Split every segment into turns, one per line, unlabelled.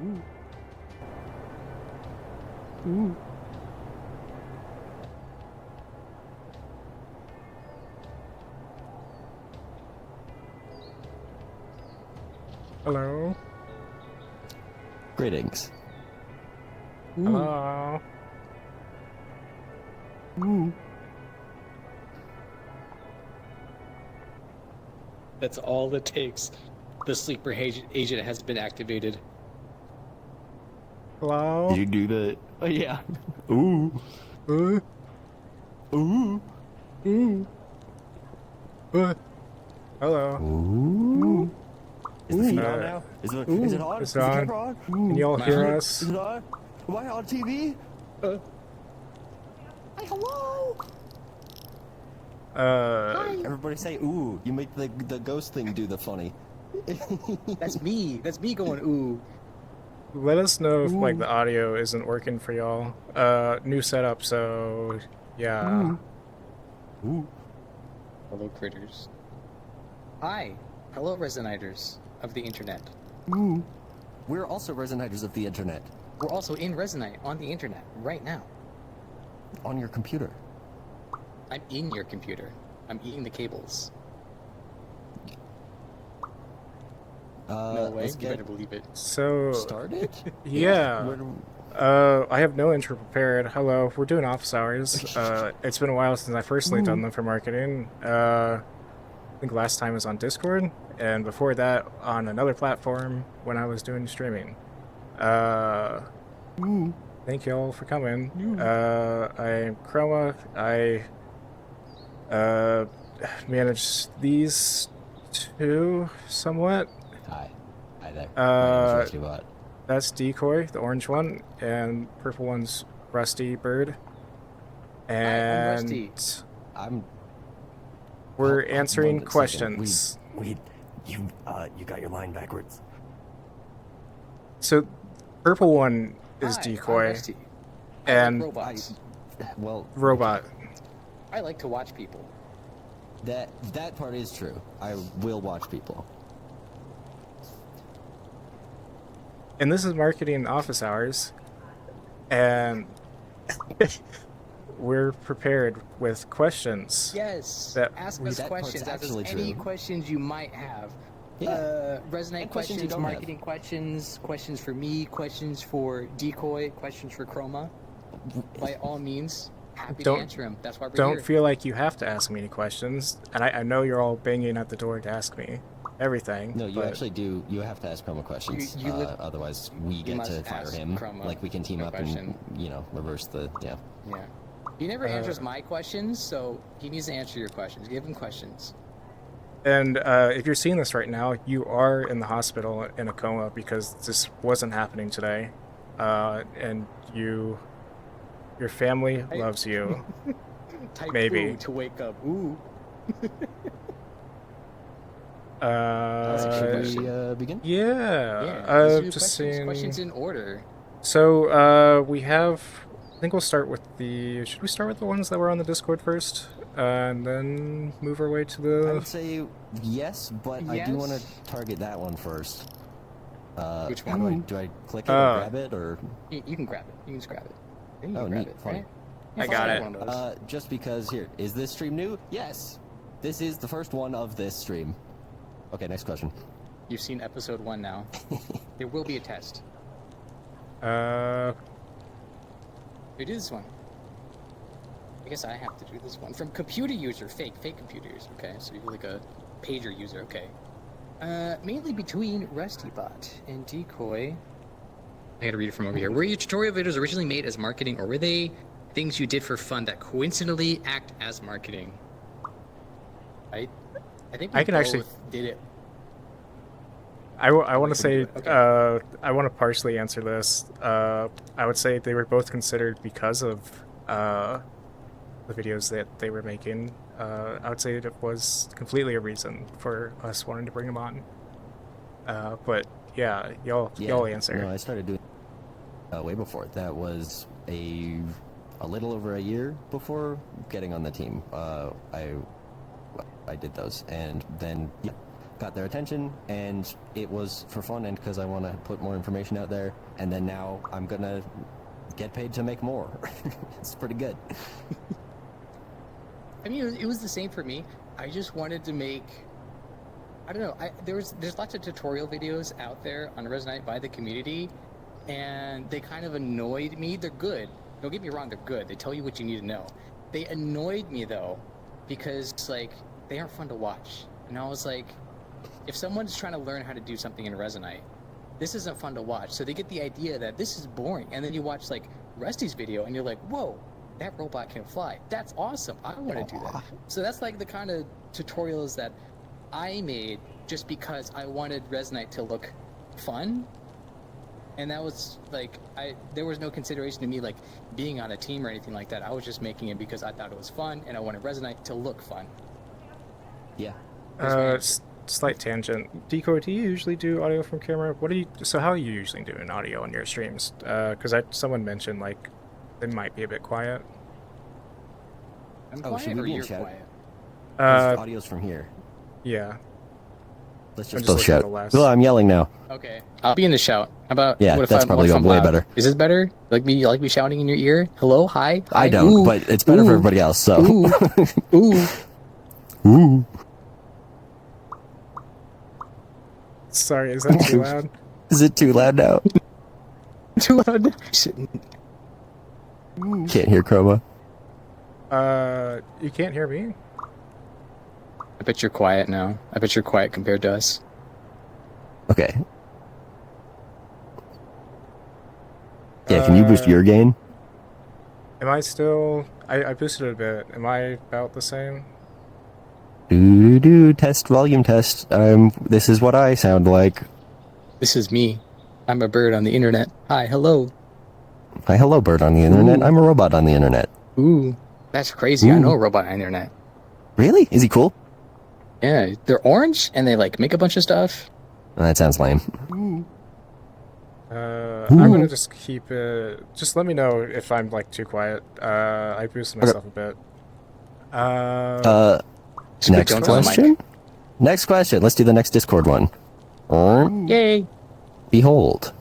Ooh. Ooh. Hello.
Greetings.
Ooh. Hello. Ooh.
That's all it takes. The sleeper agent has been activated.
Hello.
Did you do the? Oh yeah. Ooh.
Ooh.
Ooh.
Ooh. Hello.
Ooh. Is the feed on now? Is it on?
It's
Is the
on.
camera on?
Can y'all hear us?
Is it on? Am I on TV? Hi, hello.
Hi.
Everybody say ooh. You make the ghost thing do the funny.
That's me. That's me going ooh.
Let us know if like
Ooh.
the audio isn't working for y'all. New setup, so yeah.
Ooh.
Hello, critters. Hi. Hello, Resoniters of the internet.
Ooh. We're also Resoniters of the internet.
We're also in Resonite on the internet right now.
On your computer.
I'm in your computer. I'm eating the cables. No way.
Let's
You
get
better believe it.
So
started.
yeah. I have no intro prepared. Hello, we're doing office hours. It's been a while since I personally done them for marketing. I think last time was on Discord, and before that on another platform when I was doing streaming. Thank you all for coming. I'm Chroma. I manage these two somewhat.
Hi. Hi there. My name is Rusty.
That's Decoy, the orange one, and purple one's Rusty Bird. And
Hi, I'm Rusty.
We're answering questions.
You got your line backwards.
So, purple one is
Hi,
Decoy,
I'm Rusty.
and
like robots.
robot.
I like to watch people.
That part is true. I will watch people.
And this is marketing office hours, and we're prepared with questions.
Yes.
That
Ask us questions. Ask us any questions you might have.
Yeah.
Resonate questions, marketing questions, questions for me, questions for Decoy, questions for Chroma. By all means, happy to answer them. That's why we're here.
Don't feel like you have to ask me any questions. And I know you're all banging at the door to ask me everything.
No, you actually do. You have to ask Chroma questions. Otherwise, we get to fire him. Like, we can team up and, reverse the,
Yeah. He never answers my questions, so he needs to answer your questions. Give him questions.
And if you're seeing this right now, you are in the hospital in a coma because this wasn't happening today. And your family loves you.
Type
Maybe.
ooh to wake up. Ooh.
Should we begin?
Yeah. Just seeing
questions in order.
So we have. I think we'll start with the. Should we start with the ones that were on the Discord first, and then move our way to the?
I would say yes, but I do want to target that one first.
Which one?
Do I click it or grab it or?
You can grab it. You can just grab it. You
can grab it.
Funny.
I got it.
Just because here is this stream new? Yes, this is the first one of this stream. Okay, next question.
You've seen episode 1 now. There will be a test. Who did this one? I guess I have to do this one. From computer user, fake computer user, okay? So you're like a pager user, okay. Mainly between RustyBot and Decoy. I gotta read it from over here. Were your tutorial videos originally made as marketing, or were they things you did for fun that coincidentally act as marketing? I think we both did it.
I want to say, I want to partially answer this. I would say they were both considered because of the videos that they were making. I would say it was completely a reason for us wanting to bring them on. But yeah, y'all answer.
No, I started doing way before. That was a little over a year before getting on the team. I did those, and then got their attention, and it was for fun and because I want to put more information out there, and then now I'm gonna get paid to make more. It's pretty good.
I mean, it was the same for me. I just wanted to make, I don't know, there's lots of tutorial videos out there on Resonite by the community, and they kind of annoyed me. They're good. Don't get me wrong, they're good. They tell you what you need to know. They annoyed me, though, because, like, they aren't fun to watch. And I was like, if someone's trying to learn how to do something in Resonite, this isn't fun to watch. So they get the idea that this is boring. And then you watch, like, Rusty's video, and you're like, whoa, that robot can fly. That's awesome. I want to do that. So that's like the kind of tutorials that I made just because I wanted Resonite to look fun. And that was like, there was no consideration to me like being on a team or anything like that. I was just making it because I thought it was fun and I wanted Resonite to look fun.
Yeah.
Slight tangent. Deco, do you usually do audio from camera? So how are you usually doing audio on your streams? Because someone mentioned like it might be a bit quiet.
I'm quiet or you're quiet?
Audio's from here.
Yeah.
Let's just both shout. Well, I'm yelling now.
Okay. I'll be in the shout. How about
that's probably way better.
Is this better? Like me shouting in your ear? Hello? Hi?
I don't, ooh, but it's better for everybody else, so.
Ooh. Ooh.
Ooh.
Sorry, is that too loud?
Is it too loud now?
Too loud.
Can't hear Chroma.
You can't hear me?
I bet you're quiet now. I bet you're quiet compared to us.
Okay. Yeah, can you boost your gain?
Am I still... I boosted it a bit. Am I about the same?
Test, volume test. This is what I sound like.
This is me. I'm a bird on the internet. Hi, hello.
Hi, hello, bird on the internet.
Ooh.
I'm a robot on the internet.
Ooh, that's crazy.
Ooh.
I know a robot on the internet.
Really? Is he cool?
Yeah, they're orange and they like make a bunch of stuff.
That sounds lame.
Ooh.
I'm gonna just keep it. Just let me know if I'm like too quiet. I boosted myself a bit.
Next question. Next question. Let's do the next Discord one.
Yay!
Behold.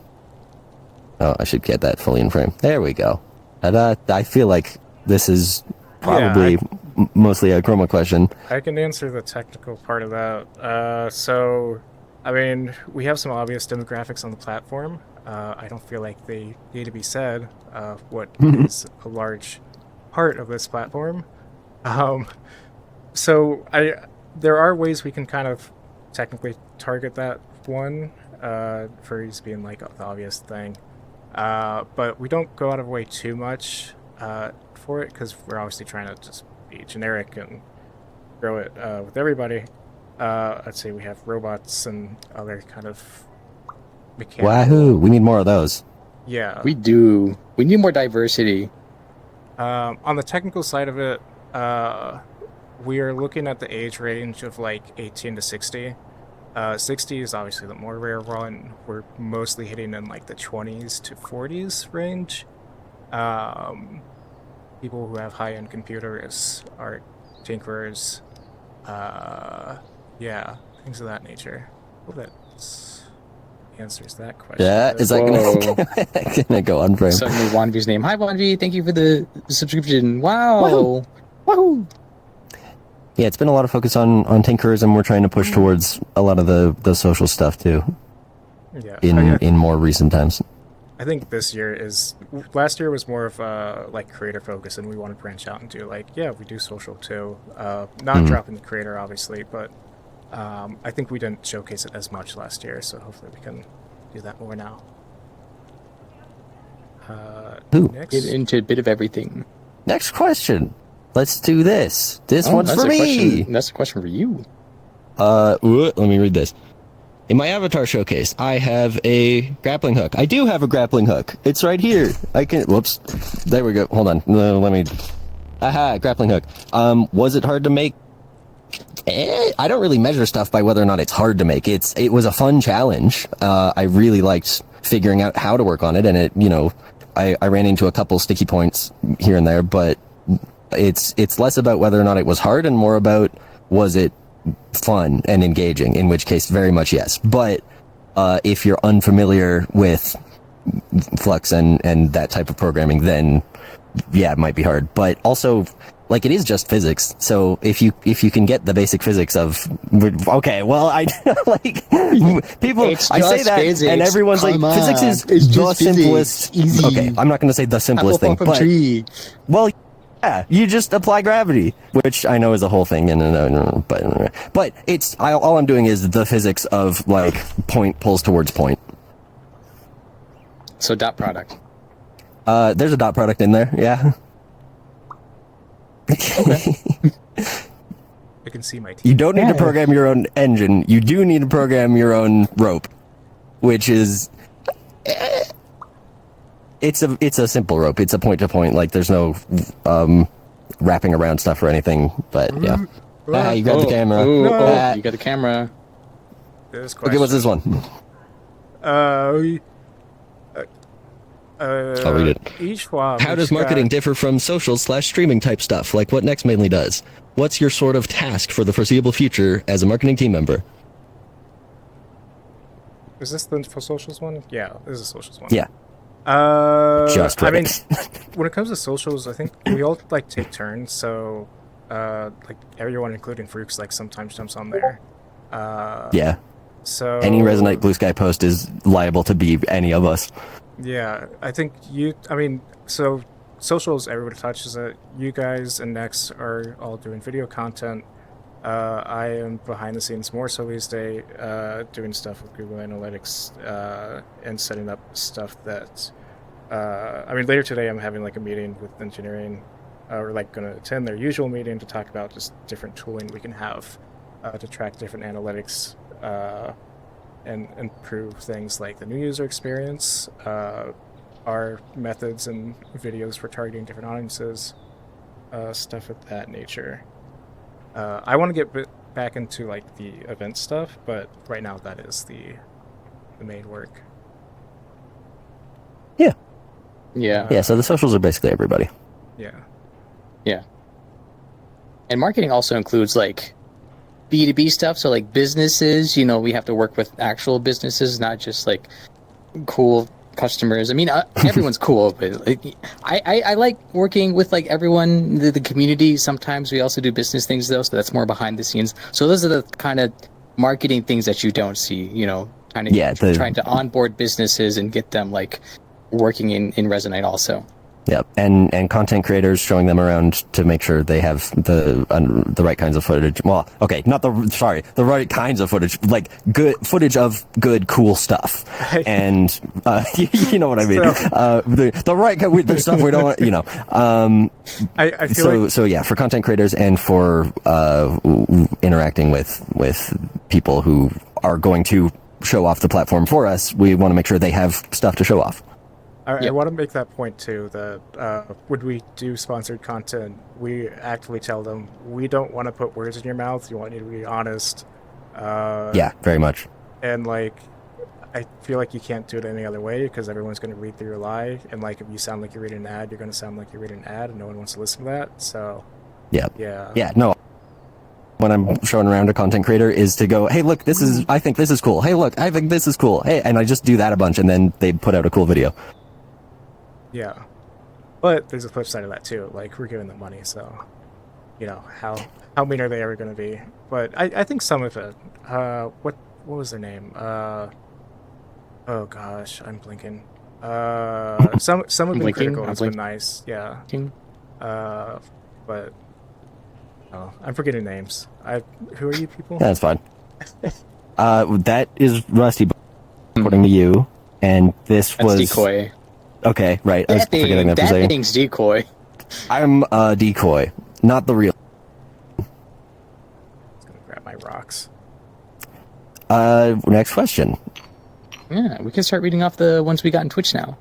Oh, I should get that fully in frame. There we go. And, I feel like this is probably mostly a Chroma question.
I can answer the technical part of that. So, I mean, we have some obvious demographics on the platform. I don't feel like they need to be said. What is a large part of this platform. So there are ways we can kind of technically target that one, furries being like the obvious thing. But we don't go out of way too much for it because we're obviously trying to just be generic and grow it with everybody. Let's say we have robots and other kind of mechanical...
Wahoo! We need more of those.
Yeah.
We do. We need more diversity.
On the technical side of it, we are looking at the age range of like 18 to 60. 60 is obviously the more rare one. We're mostly hitting in like the 20s to 40s range. People who have high-end computers are tinkerers. Yeah, things of that nature. Well, that answers that question.
Yeah, is that gonna go on frame?
Suddenly Wanvi's name. Hi Wanvi, thank you for the subscription. Wow.
Wahoo!
Wahoo!
Yeah, it's been a lot of focus on tinkerers, and we're trying to push towards a lot of the social stuff too.
Yeah.
In more recent times.
I think this year is... Last year was more of like creator focus, and we want to branch out and do like, yeah, we do social too. Not dropping the creator, obviously, but I think we didn't showcase it as much last year, so hopefully we can do that more now. Next.
Get into a bit of everything.
Next question. Let's do this. This one's for me.
That's a question for you.
Let me read this. In my avatar showcase, I have a grappling hook. I do have a grappling hook. It's right here. I can... Whoops. There we go. Hold on. Let me... Aha, grappling hook. Was it hard to make? I don't really measure stuff by whether or not it's hard to make. It was a fun challenge. I really liked figuring out how to work on it, and it, I ran into a couple sticky points here and there, but it's less about whether or not it was hard and more about was it fun and engaging, in which case very much yes. But if you're unfamiliar with Flux and that type of programming, then yeah, it might be hard. But also, like, it is just physics. So if you can get the basic physics of, okay, well, I like people.
It's
I say
just
that,
physics.
and everyone's
Come
like, physics is
on. It's
the
just physics.
simplest.
Easy.
Okay, I'm not going to say the simplest thing, but well, yeah, you just apply gravity, which I know is a whole thing, but it's all I'm doing is the physics of like point pulls towards point.
So dot product.
There's a dot product in there, yeah.
I can see my teeth.
You don't need to program your own engine. You do need to program your own rope, which is it's a simple rope. It's a point to point. Like there's no wrapping around stuff or anything. But yeah, you got the camera.
You got the camera.
Okay, what's this one? I'll read it.
Each one.
How does marketing differ from social/streaming type stuff? Like what Next mainly does? What's your sort of task for the foreseeable future as a marketing team member?
Is this the for socials one? Yeah, this is a socials one.
Yeah. Just
I mean,
right.
when it comes to socials, I think we all like take turns. So, like everyone, including Fruits, like sometimes jumps on there.
Yeah.
So
any Resonite Blue Sky post is liable to be any of us.
Yeah, I think I mean, so socials, everybody touches it. You guys and Next are all doing video content. I am behind the scenes more so these days, doing stuff with Google Analytics and setting up stuff that. I mean, later today I'm having like a meeting with engineering. We're like going to attend their usual meeting to talk about just different tooling we can have to track different analytics. And improve things like the new user experience, our methods and videos for targeting different audiences, stuff of that nature. I want to get back into like the event stuff, but right now that is the main work.
Yeah.
Yeah.
Yeah, so the socials are basically everybody.
Yeah.
Yeah. And marketing also includes like B2B stuff, so like businesses, we have to work with actual businesses, not just like cool customers. I mean, everyone's cool, but like, I like working with like everyone, the community. Sometimes we also do business things though, so that's more behind the scenes. So those are the kind of marketing things that you don't see, kind of trying to onboard businesses and get them like working in Resonite also.
Yep, and content creators, showing them around to make sure they have the right kinds of footage. Well, okay, the right kinds of footage, like good footage of good, cool stuff, and you know what I mean. So, the right there's stuff we don't want,
I feel
so yeah, for content creators and for interacting with people who are going to show off the platform for us, we want to make sure they have stuff to show off.
I want to make that point too, that when we do sponsored content, we actively tell them we don't want to put words in your mouth. You want you to be honest.
Yeah, very much.
And like, I feel like you can't do it any other way because everyone's going to read through your lie. And like, if you sound like you're reading an ad, you're going to sound like you're reading an ad, and no one wants to listen to that. So, yeah. No. When I'm showing around a content creator is to go, hey, look, I think this is cool. Hey, look, I think this is cool. Hey, and I just do that a bunch, and then they put out a cool video. Yeah, but there's a flip side of that too. Like, we're giving them money, so how mean are they ever going to be? But I think some of it. What was their name? Oh gosh, I'm blinking. Some of the critical has been nice. Yeah. But I'm forgetting names. Who are you people?
Yeah, that's fine. That is Rusty, according to you, and that's was
Decoy.
Okay, right. I was forgetting that for a second.
That thing's Decoy.
I'm Decoy, not the real.
Just gonna grab my rocks.
Next question.
Yeah, we can start reading off the ones we got in Twitch now.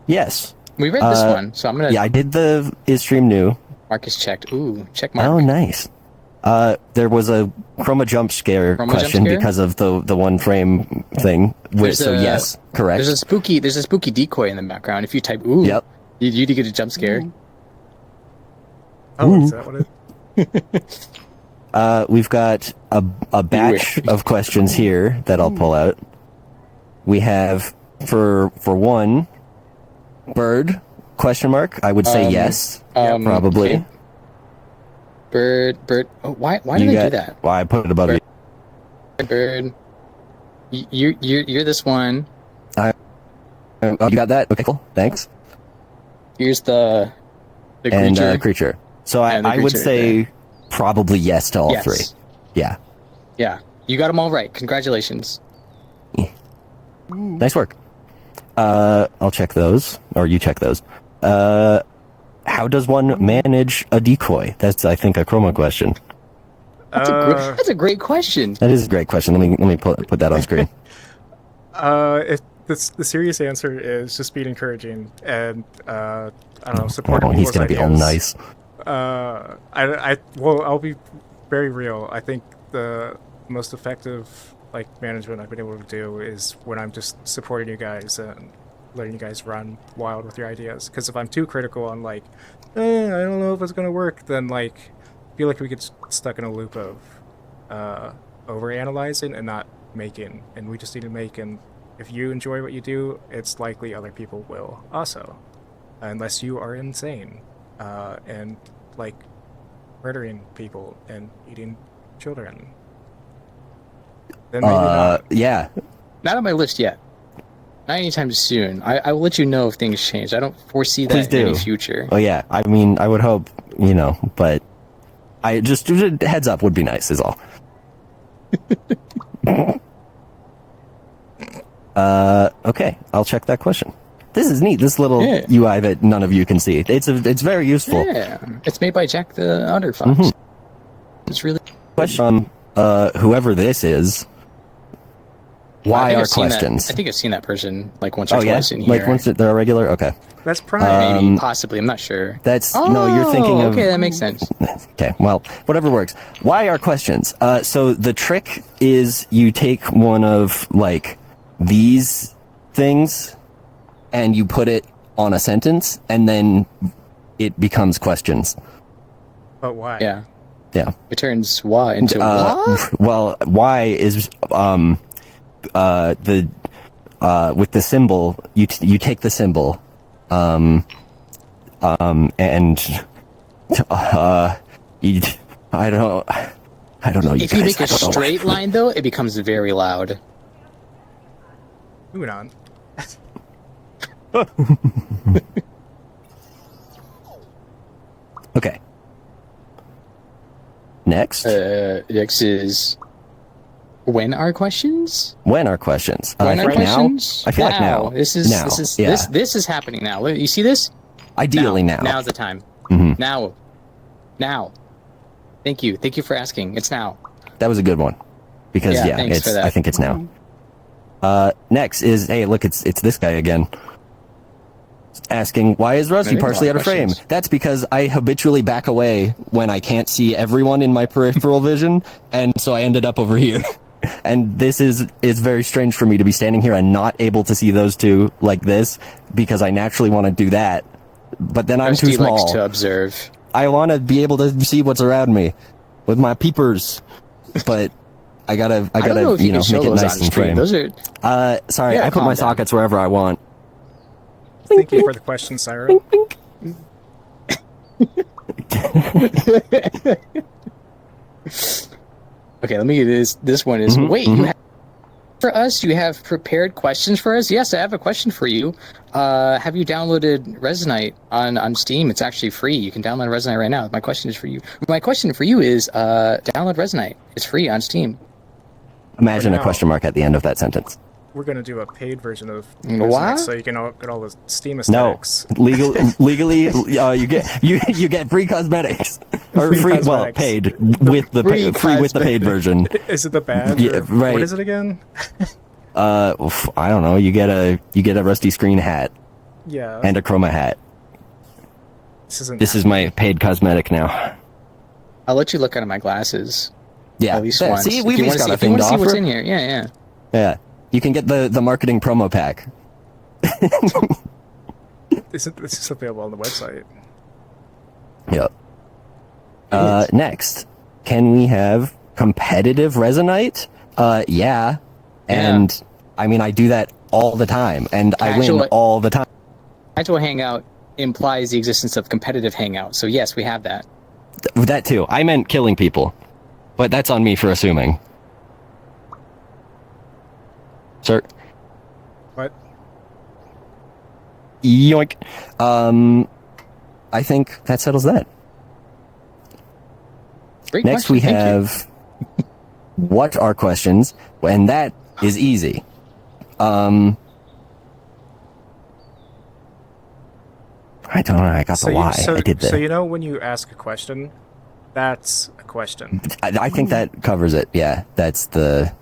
Yes.
We read this one, so I'm gonna.
Yeah, I did the is stream new.
Mark is checked. Ooh, check mark.
Oh, nice. There was a chroma jump scare question because of the one frame thing. Yes, correct.
There's a spooky decoy in the background. If you type ooh,
yep,
you get a jump scare.
Oh, is that what it?
We've got a batch of questions here that I'll pull out. We have for one, bird, question mark. I would say yes, probably.
Okay. Bird. Oh, why did I do that?
Why I put it above
Bird.
you.
Bird. You're this one.
Oh, you got that? Okay, cool. Thanks.
Here's the creature.
And creature. So I would say probably yes to all three. Yeah.
Yeah. You got them all right. Congratulations.
Nice work. I'll check those, or you check those. How does one manage a decoy? That's, I think, a Chroma question.
That's a great question.
That is a great question. Let me put that on screen.
The serious answer is just being encouraging and I don't know, supporting
he's
people's
gonna
ideas.
be all nice.
Well, I'll be very real. I think the most effective management I've been able to do is when I'm just supporting you guys and letting you guys run wild with your ideas. Because if I'm too critical on I don't know if it's gonna work, then I feel like we get stuck in a loop of overanalyzing and not making. And we just need to make, and if you enjoy what you do, it's likely other people will also, unless you are insane and murdering people and eating children. Then maybe not.
Yeah.
Not on my list yet. Not anytime soon. I will let you know if things change. I don't foresee that in any future.
Oh yeah. I mean, I would hope, but I just heads up would be nice is all. Okay, I'll check that question. This is neat. This little UI that none of you can see. It's very useful.
Yeah, it's made by Jack the Otter Fox. It's really
question. Whoever this is, why are questions?
I think I've seen that person once or twice in here.
Once they're a regular. Okay,
that's Prime.
Maybe, possibly. I'm not sure.
That's no. You're thinking of.
Okay, that makes sense.
Okay, well, whatever works. Why are questions? So the trick is you take one of these things and you put it on a sentence and then it becomes questions.
But why?
Yeah.
Yeah.
It turns why into what?
Well, why is the with the symbol you take the symbol and you, I don't know.
If you make a straight line though, it becomes very loud.
Moving on.
Okay. Next.
Next is when are questions?
When are questions?
When are questions?
I feel like now.
This is happening now. You see this?
Ideally now.
Now's the time.
Mm-hmm.
Now. Thank you for asking. It's now.
That was a good one. Because I think it's now. Next is, hey, look, it's this guy again. Asking, why is Rusty partially out of frame? That's because I habitually back away when I can't see everyone in my peripheral vision, and so I ended up over here. And this is very strange for me to be standing here and not able to see those two like this, because I naturally want to do that. But then I'm too small.
Likes to observe.
I want to be able to see what's around me with my peepers, but I gotta make it nice and frame.
Those are.
Sorry, I put my sockets wherever I want.
Thank you for the question, Syra.
Okay, let me get this one is wait, you have for us, you have prepared questions for us? Yes, I have a question for you. Have you downloaded Resonite on Steam? It's actually free. You can download Resonite right now. My question is for you. My question for you is download Resonite. It's free on Steam.
Imagine a question mark at the end of that sentence.
We're gonna do a paid version of
what?
So you can get all the Steam aesthetics.
No, legally, you get free cosmetics or free paid with the free with the paid version.
Is it the badge?
Yeah, right.
What is it again?
I don't know. You get a Rusty Screen hat.
Yeah.
And a Chroma hat. This is my paid cosmetic now.
I'll let you look out of my glasses.
Yeah.
At least once.
See, we've got a thing to offer.
See what's in here. Yeah.
Yeah. You can get the marketing promo pack.
This is available on the website.
Yep. Next, can we have competitive Resonite? Yeah. And I mean, I do that all the time, and I win all the time.
Casual hangout implies the existence of competitive hangout, so yes, we have that.
That too. I meant killing people, but that's on me for assuming. Sir.
What?
Yoink. I think that settles that.
Great
Next
question,
we
thank you.
have what are questions, and that is easy. I don't know. I got the why. I did
So
the.
you know when you ask a question, that's a question.
I think that covers it. Yeah, that's the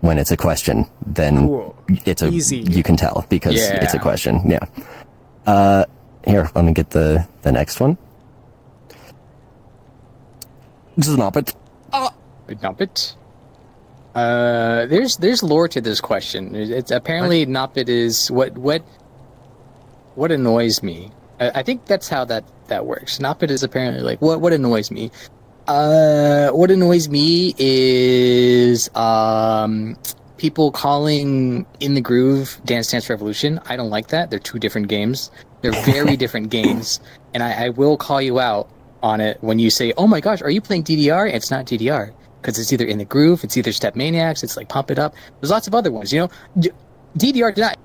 when it's a question. Then
Cool.
it's a
Easy.
You can tell because it's a
Yeah.
question. Yeah. Here, let me get the next one. This is not it.
Dump it. There's lore to this question. It's apparently Noppet is what annoys me. I think that's how that works. Noppet is apparently like what annoys me. What annoys me is people calling In the Groove Dance Dance Revolution. I don't like that. They're two different games. They're very different games, and I will call you out on it when you say, "Oh my gosh, are you playing DDR?" It's not DDR because it's either In the Groove, it's either Step Maniacs, it's like Pump It Up. There's lots of other ones, you know. DDR did not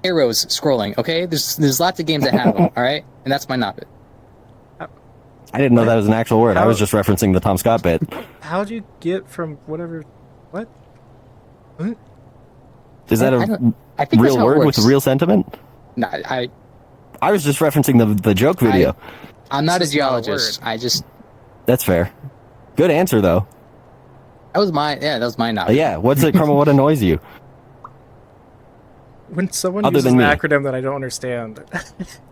arrows scrolling. Okay, there's lots of games that have them. All right, and that's my Noppet.
I didn't know that was an actual word. I was just referencing the Tom Scott bit.
How'd you get from whatever? What?
Is that
I think that's
real
how it
word
works.
with real sentiment?
No,
I was just referencing the joke video.
I'm not a
It's just not a
geologist.
word.
That's fair. Good answer though.
That was my Noppet.
Yeah. What's it, Chroma? What annoys you?
When someone
Other
uses
than
an
me.
acronym that I don't understand.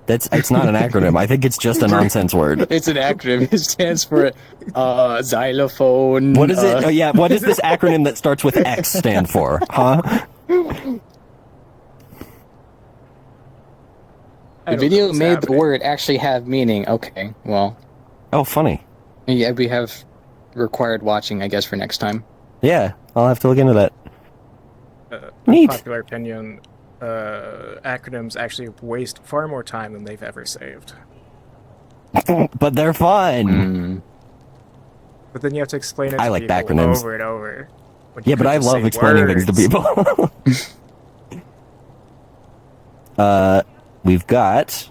It's not an acronym. I think it's just a nonsense word.
It's an acronym. It stands for xylophone.
What is it? Oh yeah. What does this acronym that starts with X stand for? Huh?
The video made the word actually have meaning. Okay, well.
Oh, funny.
Yeah, we have required watching, I guess, for next time.
Yeah, I'll have to look into that. Neat.
Popular opinion, acronyms actually waste far more time than they've ever saved.
But they're fun.
But then you have to explain it
I
to
like
people
acronyms.
over and over. when you
Yeah, but
could
I
just
love
say
explaining things to
words.
people. We've got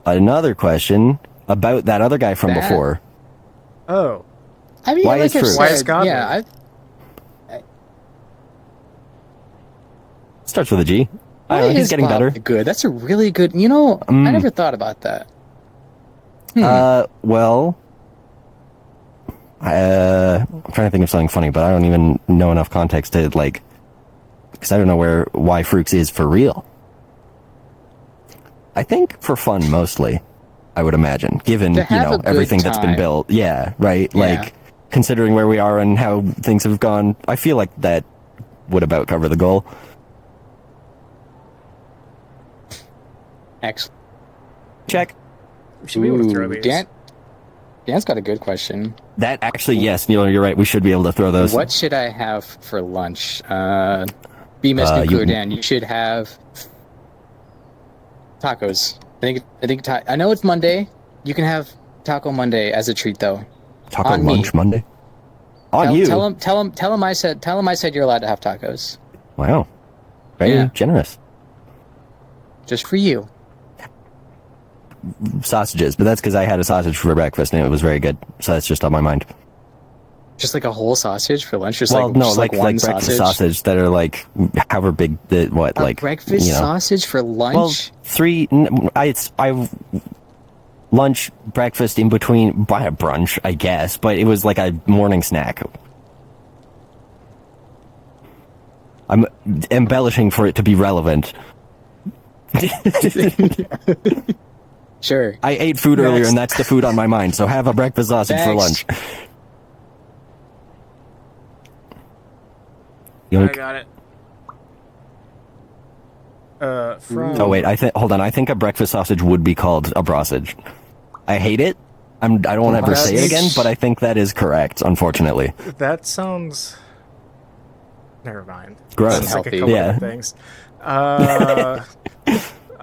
another question about that other guy from before.
Oh.
I mean,
Why
like
is
I've
fruit?
said,
Why is God
yeah,
Starts with a G. I don't know,
why
he's
is
getting
Bob
better.
good? That's a really good. You know, I never thought about that.
Well, I'm trying to think of something funny, but I don't even know enough context to because I don't know why Fruits is for real. I think for fun mostly, I would imagine, given
To have a good
everything that's been
time.
built. Yeah, right.
Yeah.
Like considering where we are and how things have gone, I feel like that would about cover the goal.
Excellent.
Check.
We should be able to throw these.
Dan's got a good question.
That actually, yes, Neil, you're right. We should be able to throw those.
What should I have for lunch? BMS Nuclear Dan, you should have tacos. I know it's Monday. You can have Taco Monday as a treat, though.
Taco
on
lunch
me.
Monday. On you.
Tell him I said you're allowed to have tacos.
Wow. Very generous.
Just for you.
Sausages, but that's because I had a sausage for breakfast and it was very good. So that's just on my mind.
Just like a whole sausage for lunch? Just
Well,
like,
no,
just
like
one
breakfast sausage that are like however big
breakfast sausage for lunch?
Well, I lunch, breakfast in between by a brunch, I guess, but it was like a morning snack. I'm embellishing for it to be relevant.
Sure.
I ate food earlier and that's the food on my mind, so have a breakfast sausage for lunch.
I got it.
Oh wait, hold on. I think a breakfast sausage would be called a brossage. I hate it, I don't want to ever say it
That's-
again, but I think that is correct, unfortunately.
That sounds. Never mind.
Gross.
It's like a
Unhealthy.
couple
Yeah.
of things.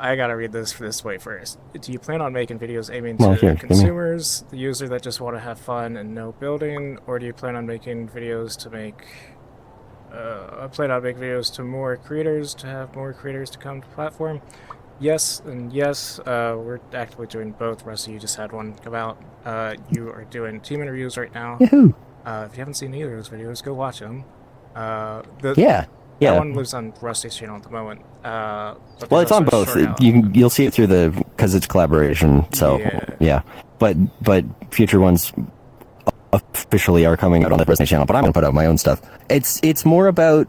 I gotta read this way first. Do you plan on making videos aiming
Well,
to
here, give me-
consumers, the user that just want to have fun and no building, or do you plan on making videos to make? I plan on making videos to more creators to have more creators to come to the platform. Yes and yes. We're actively doing both. Rusty, you just had one come out. You are doing team interviews right now.
Yahoo!
If you haven't seen either of those videos, go watch them.
Yeah.
That
Yeah.
one lives on Rusty's channel at the moment. But
Well,
there's
it's on
also a
both.
short out.
You'll see it through because it's collaboration. So
Yeah.
But future ones officially are coming out on the Resonate channel. But I'm gonna put out my own stuff. It's more about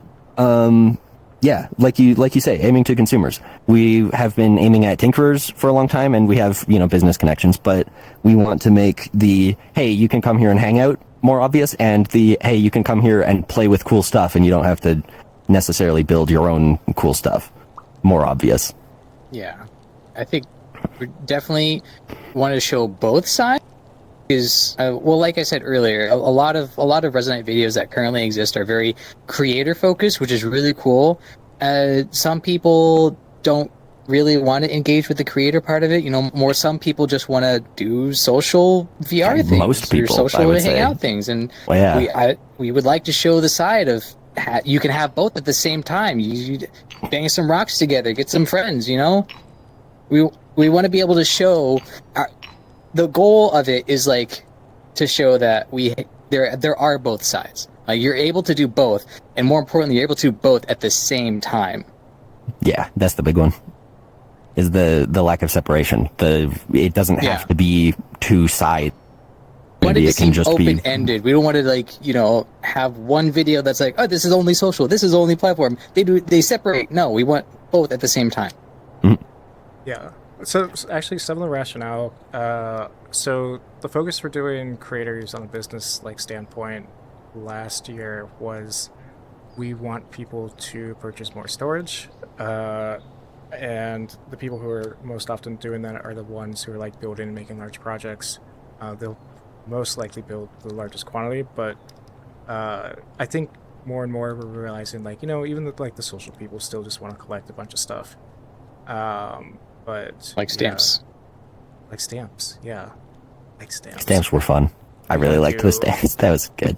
like you say, aiming to consumers. We have been aiming at tinkerers for a long time, and we have business connections. But we want to make the hey, you can come here and hang out more obvious, and the hey, you can come here and play with cool stuff, and you don't have to necessarily build your own cool stuff more obvious.
Yeah, I think we definitely want to show both sides. Because, well, like I said earlier, a lot of Resonite videos that currently exist are very creator focused, which is really cool. Some people don't really want to engage with the creator part of it. Some people just want to do social VR things,
Most people,
or social
I would say.
hangout things, and
Well, yeah.
we would like to show the side of you can have both at the same time. You bang some rocks together, get some friends. We want to be able to show. The goal of it is to show that there are both sides. You're able to do both, and more importantly, you're able to do both at the same time.
Yeah, that's the big one. Is the lack of separation. It doesn't have to be two sides.
We want it
Maybe
to
it can
seem
just be
open-ended. We don't want to have one video that's like, oh, this is only social, this is only platform. They separate. No, we want both at the same time.
Yeah. So actually, some of the rationale. So the focus for doing creators on a business standpoint last year was we want people to purchase more storage, and the people who are most often doing that are the ones who are building and making large projects. They'll most likely build the largest quantity, but I think more and more we're realizing even the social people still just want to collect a bunch of stuff. But
Like stamps.
Yeah. Like stamps, yeah. Like stamps.
Stamps were fun. I really liked the stamps. That was good.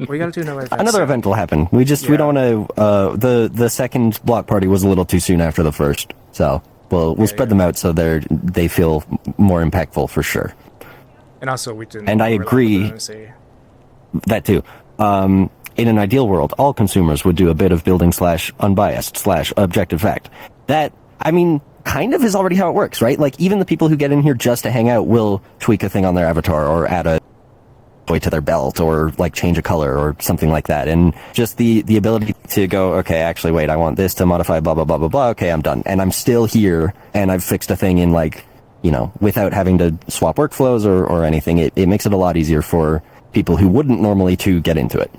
We gotta do another event.
Another event will happen. We don't want to. The second block party was a little too soon after the first, so we'll spread them out so they feel more impactful for sure.
And also, we didn't.
And I
overlap
agree.
with the
That too. In an ideal world, all consumers would do a bit of building / unbiased / objective fact. That, I mean, kind of is already how it works, right? Even the people who get in here just to hang out will tweak a thing on their avatar or add a toy to their belt or change a color or something like that. And just the ability to go, okay, actually, wait, I want this to modify blah, blah, blah, blah, blah. Okay, I'm done. And I'm still here and I've fixed a thing in without having to swap workflows or anything. It makes it a lot easier for people who wouldn't normally to get into it.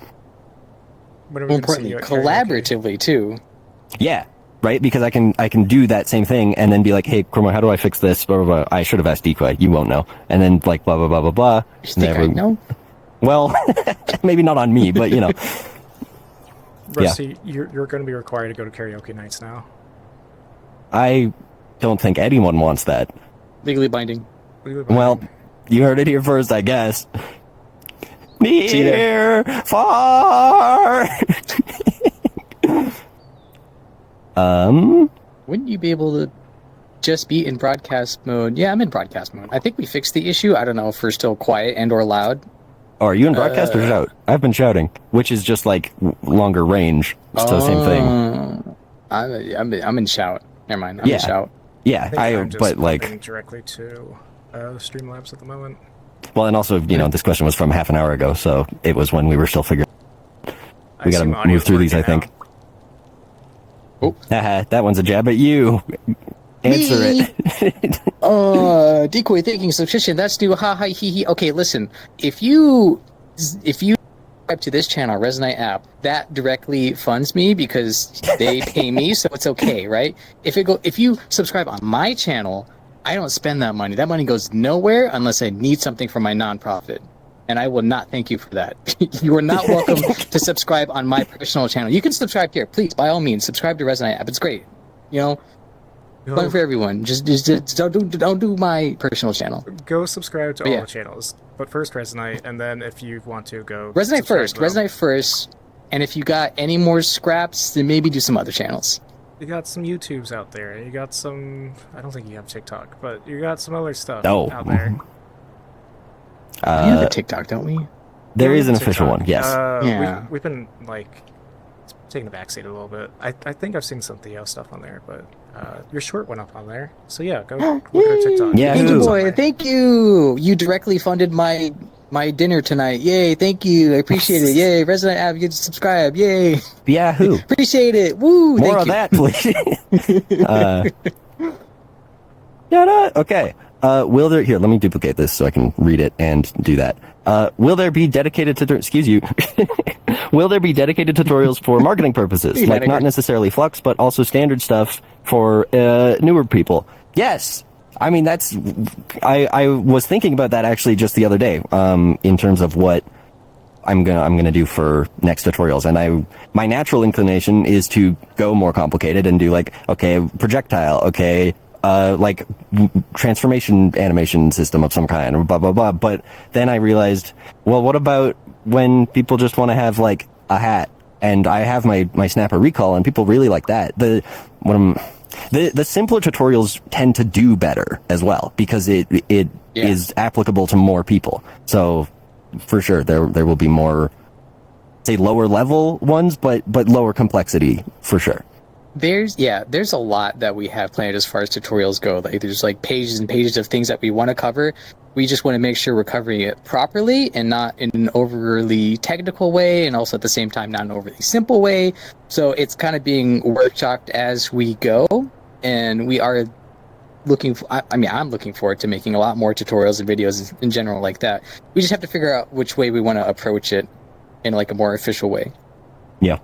When are we
More
gonna see
importantly,
you at karaoke?
collaboratively too.
Yeah. Right? Because I can do that same thing and then be like, hey, Chroma, how do I fix this? Blah, blah, blah. I should have asked Decoy. You won't know. And then blah, blah, blah, blah, blah.
You think I know?
Well, maybe not on me, but
Rusty, you're going to be required to go to karaoke nights now.
I don't think anyone wants that.
Legally binding.
Well, you heard it here first, I guess.
See you
Near, far.
Wouldn't you be able to just be in broadcast mode? Yeah, I'm in broadcast mode. I think we fixed the issue. I don't know if we're still quiet and or loud.
Oh, are you in broadcast or shout? I've been shouting, which is just longer range. Still the same thing.
I'm in shout. Never mind. I'm in shout.
Yeah,
I'm just
but
moving directly to Streamlabs at the moment.
well, and also, this question was from half an hour ago, so it was when we were still figuring. We gotta move through these, I think.
Oh.
Haha, that one's a jab at you. Answer it.
Decoy thinking subscription. That's new. Ha ha he he. Okay, listen. If you subscribe to this channel, Resonite app, that directly funds me because they pay me, so it's okay, right? If you subscribe on my channel, I don't spend that money. That money goes nowhere unless I need something for my nonprofit. And I will not thank you for that. You are not welcome to subscribe on my personal channel. You can subscribe here. Please, by all means, subscribe to Resonite app. It's great. You know, fun for everyone. Just don't do my personal channel.
Go subscribe to all the channels. But first Resonite, and then if you want to go...
Resonite first. Resonite first. And if you got any more scraps, then maybe do some other channels.
You got some YouTubes out there. You got some... I don't think you have TikTok, but you got some other stuff out there.
We have a TikTok, don't we?
There is an official one, yes.
We've been, like, taking the backseat a little bit. I think I've seen some Theo stuff on there, but your short went up on there. So, yeah, go look at our TikTok.
Yeah,
Angel Boy, thank you! You directly funded my dinner tonight. Yay, thank you. I appreciate it. Yay, Resonite app, you can subscribe. Yay.
Yahoo.
Appreciate it. Woo!
More of that, please. Okay. Will there... Here, let me duplicate this so I can read it and do that. Will there be dedicated... Excuse you. Will there be dedicated tutorials for marketing purposes? Like, not necessarily Flux, but also standard stuff for newer people? Yes! I mean, that's... I was thinking about that actually just the other day, in terms of what I'm gonna do for next tutorials. And my natural inclination is to go more complicated and do, like, okay, projectile, okay... like transformation animation system of some kind, or blah blah blah. But then I realized, well, what about when people just want to have like a hat? And I have my snapper recall, and people really like that. The simpler tutorials tend to do better as well because it is applicable to more people. So for sure, there will be more, say, lower level ones, but lower complexity for sure.
There's a lot that we have planned as far as tutorials go. Like, there's like pages and pages of things that we want to cover. We just want to make sure we're covering it properly and not in an overly technical way, and also at the same time not an overly simple way. So it's kind of being workshopped as we go, and we are looking for, I'm looking forward to making a lot more tutorials and videos in general like that. We just have to figure out which way we want to approach it in like a more official way.
Yeah.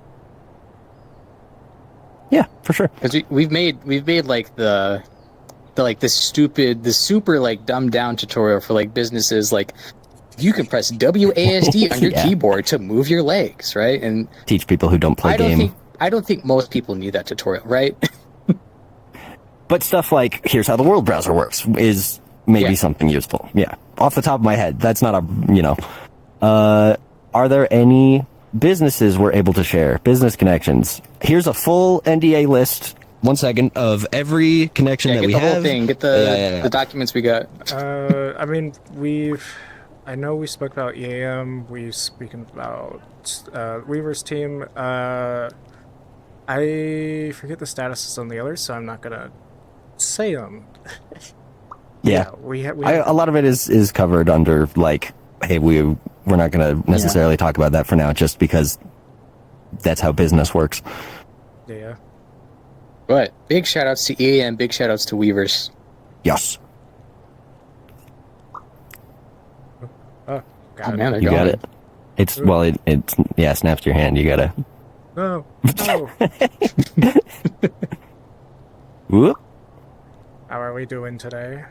Yeah, for sure.
Because we've made like the super like dumbed down tutorial for like businesses, like you can press WASD on your keyboard to move your legs, right? And
teach people who don't play game.
I don't think most people need that tutorial, right?
But stuff like here's how the world browser works is maybe something useful. Yeah, off the top of my head, that's not a are there any businesses we're able to share? Business connections. Here's a full NDA list. 1 second of every connection that we have. Get the whole thing.
Get the documents we got.
I mean, I know we spoke about EAM. We've spoken about Weaver's team. I forget the statuses on the others, so I'm not gonna say them.
Yeah, a lot of it is covered under like, hey, we're not gonna necessarily talk about that for now, just because that's how business works.
Yeah.
But big shout outs to EAM, big shout outs to Weavers.
Yes.
Oh,
man,
you got it. It's it snaps to your hand. You gotta.
No.
Whoop.
How are we doing today?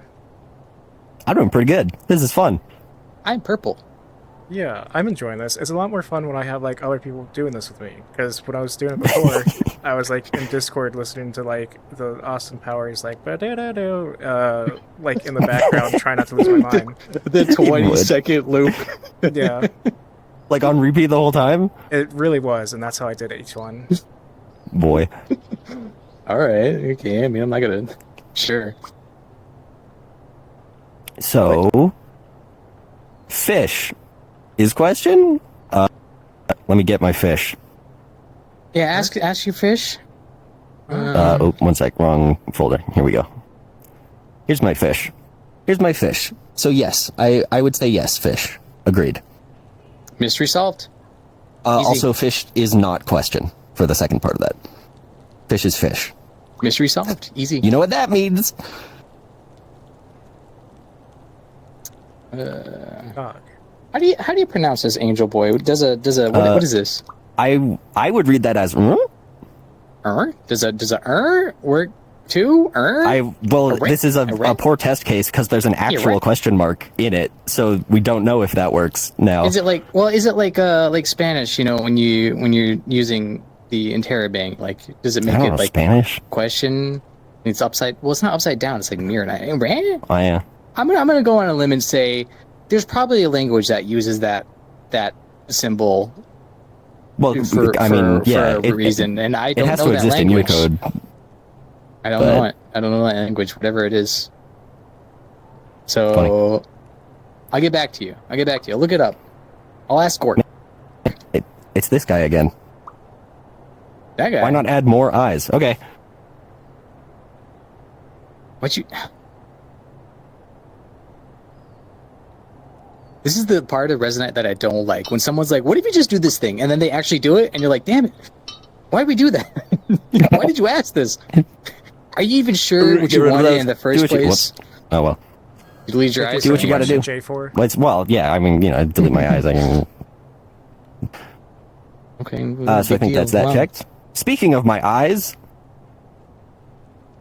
I'm doing pretty good. This is fun.
I'm purple.
Yeah, I'm enjoying this. It's a lot more fun when I have like other people doing this with me. Because when I was doing it before, I was like in Discord listening to like the Austin Powers like like in the background, trying not to lose my mind.
The 20-second loop.
Yeah.
Like on repeat the whole time?
It really was, and that's how I did each one.
Boy.
All right. Okay. I mean, I'm not gonna. Sure.
So, fish. Is question? Let me get my fish.
Yeah, ask your fish.
1 sec, wrong folder. Here we go. Here's my fish. So yes, I would say yes, fish. Agreed.
Mystery solved.
Also, fish is not question for the second part of that. Fish is fish.
Mystery solved. Easy.
You know what that means?
Dog.
How do you pronounce this, Angel Boy? What is this?
I would read that as
Does a work Two?
This is a poor test case because there's an actual question mark in it, so we don't know if that works now.
Is it like Spanish? You know, when you're using the interrobang, like, does it make it like
Spanish
question? It's upside. Well, it's not upside down. It's like mirror.
Oh yeah.
I'm gonna go on a limb and say there's probably a language that uses that symbol.
Well,
for a reason, and I don't know that language. It has to exist in Unicode. I don't know it. I don't know that language, whatever it is. So, I'll get back to you. I'll look it up. I'll ask Gordon.
It's this guy again.
That guy.
Why not add more eyes? Okay.
This is the part of Resonite that I don't like. When someone's like, what if you just do this thing? And then they actually do it, and you're like, damn it. Why did we do that? Why did you ask this? Are you even sure what you wanted in the first place?
Oh, well.
You delete your eyes?
Do what you gotta do.
J4?
Well, yeah, I mean, delete my eyes. I can...
Okay.
So I think that's that checked. Speaking of my eyes...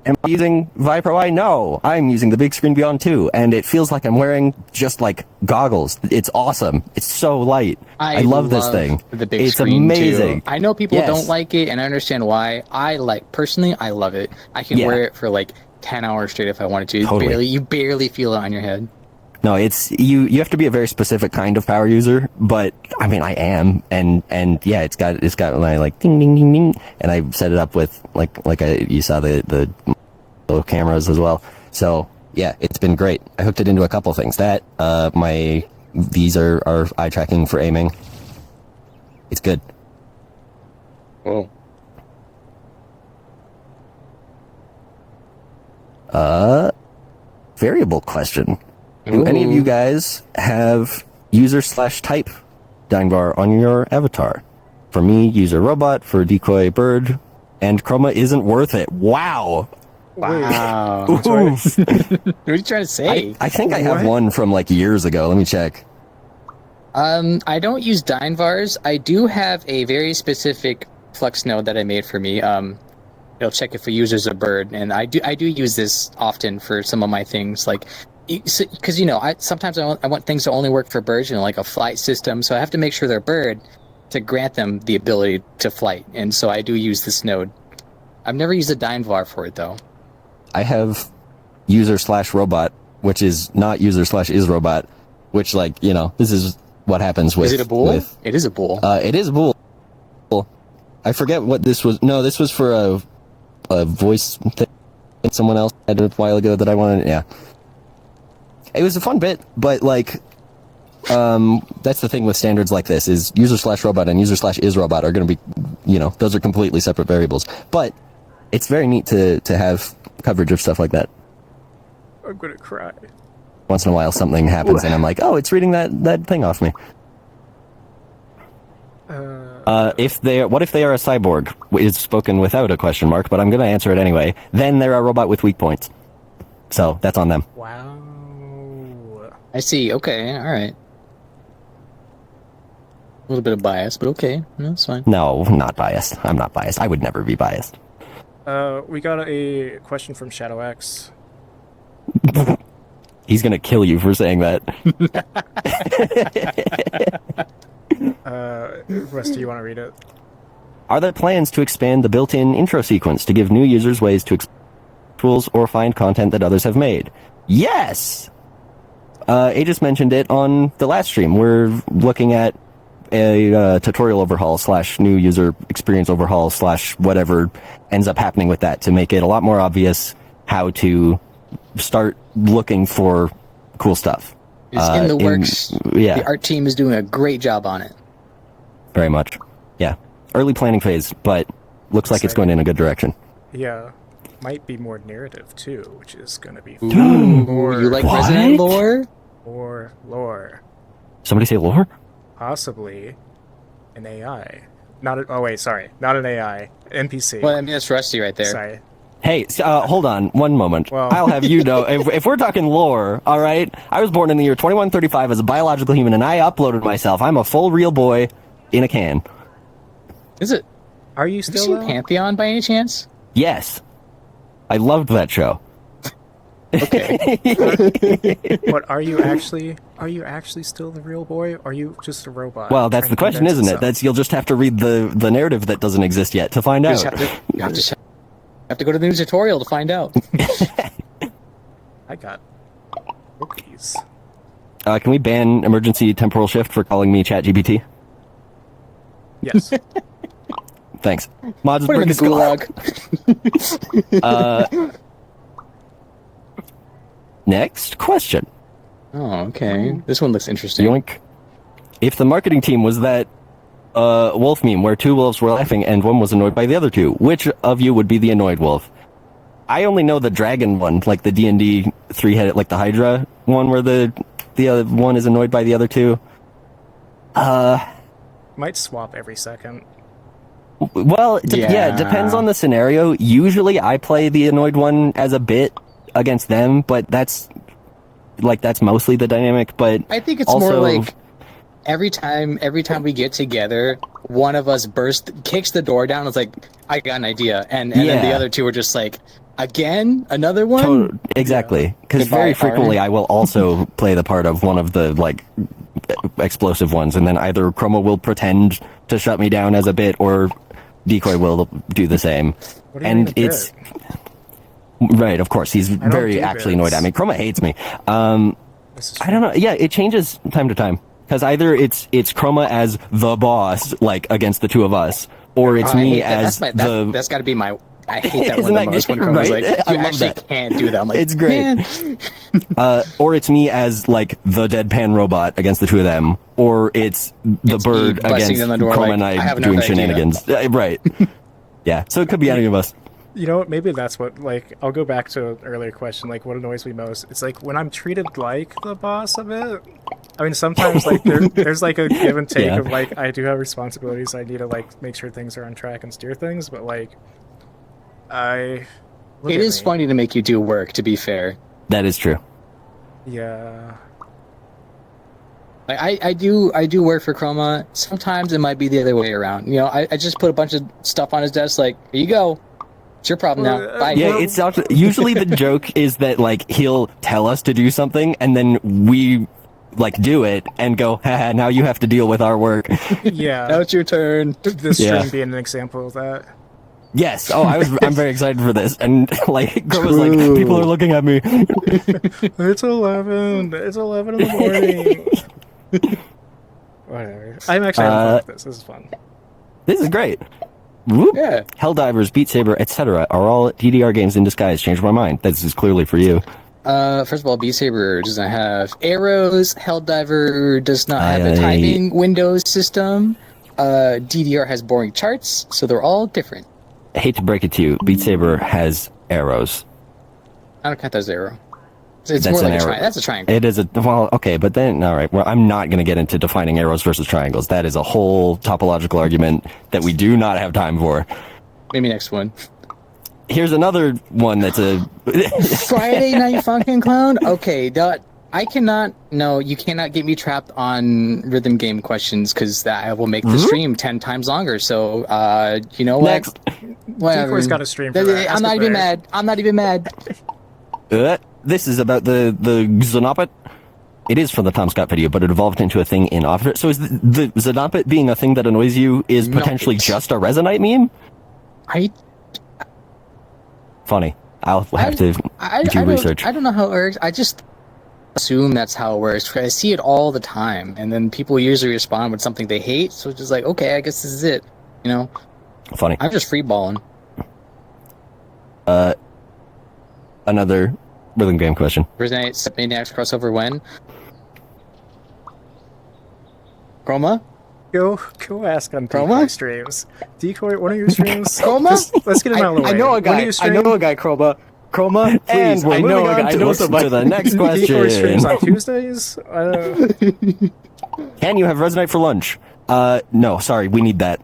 Am I using Vipro Eye? No, I'm using the Big Screen Beyond 2, and it feels like I'm wearing just like goggles. It's awesome. It's so light. I love this thing.
The big
it's
screen
amazing.
Too. I know people don't like it, and I understand why. Personally, I love it. I can wear it for like 10 hours straight if I wanted to.
Totally.
You barely feel it on your head.
No, it's you have to be a very specific kind of power user, but I mean I am, and yeah, it's got my like ding ding ding ding, and I set it up with you saw the little cameras as well. So yeah, it's been great. I hooked it into a couple things. These are eye tracking for aiming. It's good.
Whoa.
Variable question. Do any of you guys have user/type dying bar on your avatar? For me, user robot. For decoy bird. And chroma isn't worth it. Wow.
Wow. What are you trying to say?
I think I have one from like years ago. Let me check.
I don't use dying bars. I do have a very specific Flux node that I made for me. It'll check if a user's a bird, and I do use this often for some of my things, like. Because sometimes I want things to only work for birds, like a flight system. So I have to make sure they're a bird to grant them the ability to flight. And so I do use this node. I've never used a dyne var for it though.
I have user/robot, which is not user/is robot, which this is what happens with.
Is it a bool? It is a bool.
It is a bool. I forget what this was. No, this was for a voice thing someone else had a while ago that I wanted. Yeah. It was a fun bit, but that's the thing with standards like this is user/robot and user/is robot are going to be, those are completely separate variables. But it's very neat to have coverage of stuff like that.
I'm going to cry.
Once in a while something happens and I'm like, oh, it's reading that thing off me. What if they are a cyborg? It's spoken without a question mark, but I'm going to answer it anyway. Then they're a robot with weak points. So that's on them.
Wow.
I see. Okay. All right. A little bit of bias, but okay. No, it's fine.
No, not biased. I'm not biased. I would never be biased.
We got a question from Shadow X.
He's gonna kill you for saying that.
Russ, do you want to read it?
Are there plans to expand the built-in intro sequence to give new users ways to explore tools or find content that others have made? Yes! Aegis mentioned it on the last stream. We're looking at a tutorial overhaul / new user experience overhaul / whatever ends up happening with that to make it a lot more obvious how to start looking for cool stuff.
It's in the works.
Yeah.
The art team is doing a great job on it.
Very much. Yeah. Early planning phase, but looks like it's going in a good direction.
Yeah. Might be more narrative too, which is going to be
more. You like Resonite lore?
Or lore.
Somebody say lore?
Possibly an AI. Not an AI. NPC.
Well, I mean, that's Rusty right there.
Sorry.
Hey, hold on one moment.
Well.
I'll have you know, if we're talking lore, all right, I was born in the year 2135 as a biological human, and I uploaded myself. I'm a full real boy in a can.
Is it?
Are you
Have
still
you seen Pantheon by any chance?
Yes. I loved that show.
Okay.
But are you actually still the real boy? Or are you just a robot?
Well, that's
trying
the
to
question,
convince
isn't it?
itself?
That's you'll just have to read the narrative that doesn't exist yet to find
You
out.
just have to go to the new tutorial to find out.
I got cookies.
Can we ban emergency temporal shift for calling me ChatGPT?
Yes.
Thanks. Mods
Put him in the gulag.
Next question.
Oh, okay. This one looks interesting.
Yoink. If the marketing team was that wolf meme where two wolves were laughing and one was annoyed by the other two, which of you would be the annoyed wolf? I only know the dragon one, like the D&D three-headed, like the Hydra one, where the other one is annoyed by the other two.
Might swap every second.
Well, it depends on the scenario. Usually, I play the annoyed one as a bit against them, but that's mostly the dynamic. But
I think it's
also,
more like every time we get together, one of us kicks the door down. It's like, I got an idea, and then the other two are just like, again, another one.
Exactly, because
Goodbye,
very frequently
Aaron.
I will also play the part of one of the explosive ones, and then either Chroma will pretend to shut me down as a bit, or Decoy will do the same.
What do you mean a
it's
bit?
right, of course, he's
don't
very
do
actually
bits.
annoyed at me. Chroma hates me.
This is
I don't know. Yeah, it changes time to time. Because either it's Chroma as the boss, like against the two of us, or it's
I
me
hate that.
as
That's got to be my. I hate that
Isn't
one
that
the most when
good,
Chroma's
right?
like,
I
you
love
actually
that.
can't do that. I'm like,
It's great.
Man.
or it's me as like the deadpan robot against the two of them, or it's the
It's me
bird
busting
against
in the door
Chroma
like,
and
I
I
have
doing
another idea.
shenanigans. Right. Yeah. So it could be any of us.
You know what? Maybe that's what, like, I'll go back to an earlier question, like, what annoys me most? It's like when I'm treated like the boss of it. I mean, sometimes, like, there's, like, a give and take
Yeah.
of, like, I do have responsibilities. I need to, like, make sure things are on track and steer things, but, like, look
It
at
is
me.
funny to make you do work. To be fair,
That is true.
Yeah.
like I do work for Chroma. Sometimes it might be the other way around. You know, I just put a bunch of stuff on his desk. Like, here you go. It's your problem now. Bye.
Yeah, it's usually the joke is that like he'll tell us to do something and then we like do it and go, haha, now you have to deal with our work.
Yeah.
Now it's your turn.
This stream
Yeah.
being an example of that.
Yes. Oh, I'm very excited for this. And like Chroma's like, people are looking at me.
It's 11. It's 11 in the morning. Whatever. I'm actually having fun with this. This is fun.
This is great. Whoop.
Yeah.
Helldivers, Beat Saber, etc. are all DDR games in disguise. Changed my mind. This is clearly for you.
First of all, Beat Saber doesn't have arrows. Helldiver does not have a timing windows system. DDR has boring charts, so they're all different.
I hate to break it to you, Beat Saber has arrows.
I don't count that as arrow. It's
That's
more
an
like a
arrow.
triangle. That's a triangle.
It is okay, but then, all right, well, I'm not going to get into defining arrows versus triangles. That is a whole topological argument that we do not have time for.
Maybe next one.
Here's another one that's a...
Friday Night Funkin' Clown? Okay, I cannot... No, you cannot get me trapped on rhythm game questions, because that will make the stream 10 times longer, so, you know what?
Next.
Whatever.
Decoy's got a stream for that.
I'm not even mad. I'm not even mad.
This is about the Xenopet. It is from the Tom Scott video, but it evolved into a thing in Offer. So is the Xenopet being a thing that annoys you is
No,
potentially
it's-
just a Resonite meme?
I
Funny. I'll have to do research.
I don't know how it works. I just assume that's how it works. 'Cause I see it all the time, and then people usually respond with something they hate. So it's just like, okay, I guess this is it. You know,
Funny.
I'm just freeballing.
Another rhythm game question.
Resonate Maniacs crossover when? Chroma?
Go ask on Decoy
Chroma?
streams. Decoy, one of your streams?
Chroma?
Let's get him out of the way.
I know a
One of
guy.
your
I
stream-
know a guy. Chroma. Chroma. Please.
And we're
I know
moving
a
on
guy. I know
to
somebody.
the next
Decoy streams on
question.
Tuesdays?
Can you have Resonite for lunch? No, sorry, we need that.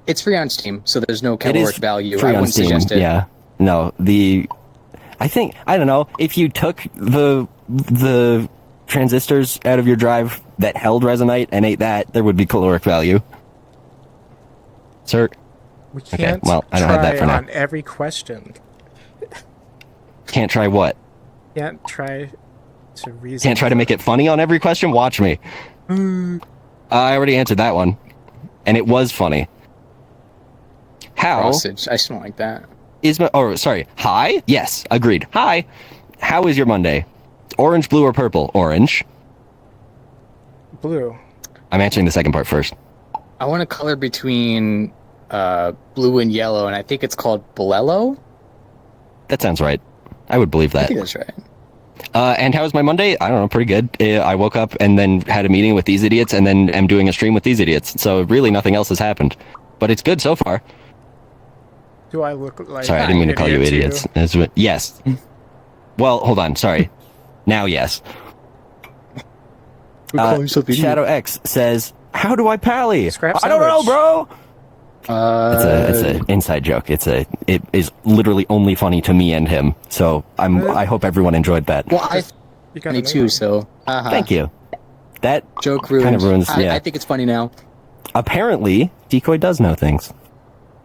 It's free on Steam, so there's no
It
caloric
is
value.
free
I
on
wouldn't
Steam.
suggest it.
Yeah. No, I don't know, if you took the transistors out of your drive that held Resonite and ate that, there would be caloric value. Sir?
We can't
well, I don't have that
try
for now.
on every question.
Can't try what?
Can't try to reason.
Can't try to make it funny on every question? Watch me. I already answered that one. And it was funny. How
Sausage. I smell like that.
is my... Oh, sorry. Hi? Yes, agreed. Hi. How is your Monday? Orange, blue, or purple? Orange.
Blue.
I'm answering the second part first.
I want a color between blue and yellow, and I think it's called Bolello.
That sounds right. I would believe
I
that.
think that's right.
And how was my Monday? I don't know, pretty good. I woke up and then had a meeting with these idiots and then am doing a stream with these idiots. So really nothing else has happened. But it's good so far.
Do I look like...
Sorry, I didn't mean to call you idiots. Yes. Well, hold on. Sorry. Now, yes. Shadow X says, "How do I pally?"
Scrap
I don't know,
sandwich.
bro. It's an inside joke. It is literally only funny to me and him. So I hope everyone enjoyed that.
Well, I
You got
funny
it
too, so
Thank you. That
joke ruined.
kind of ruins. Yeah.
I think it's funny now.
Apparently, Decoy does know things.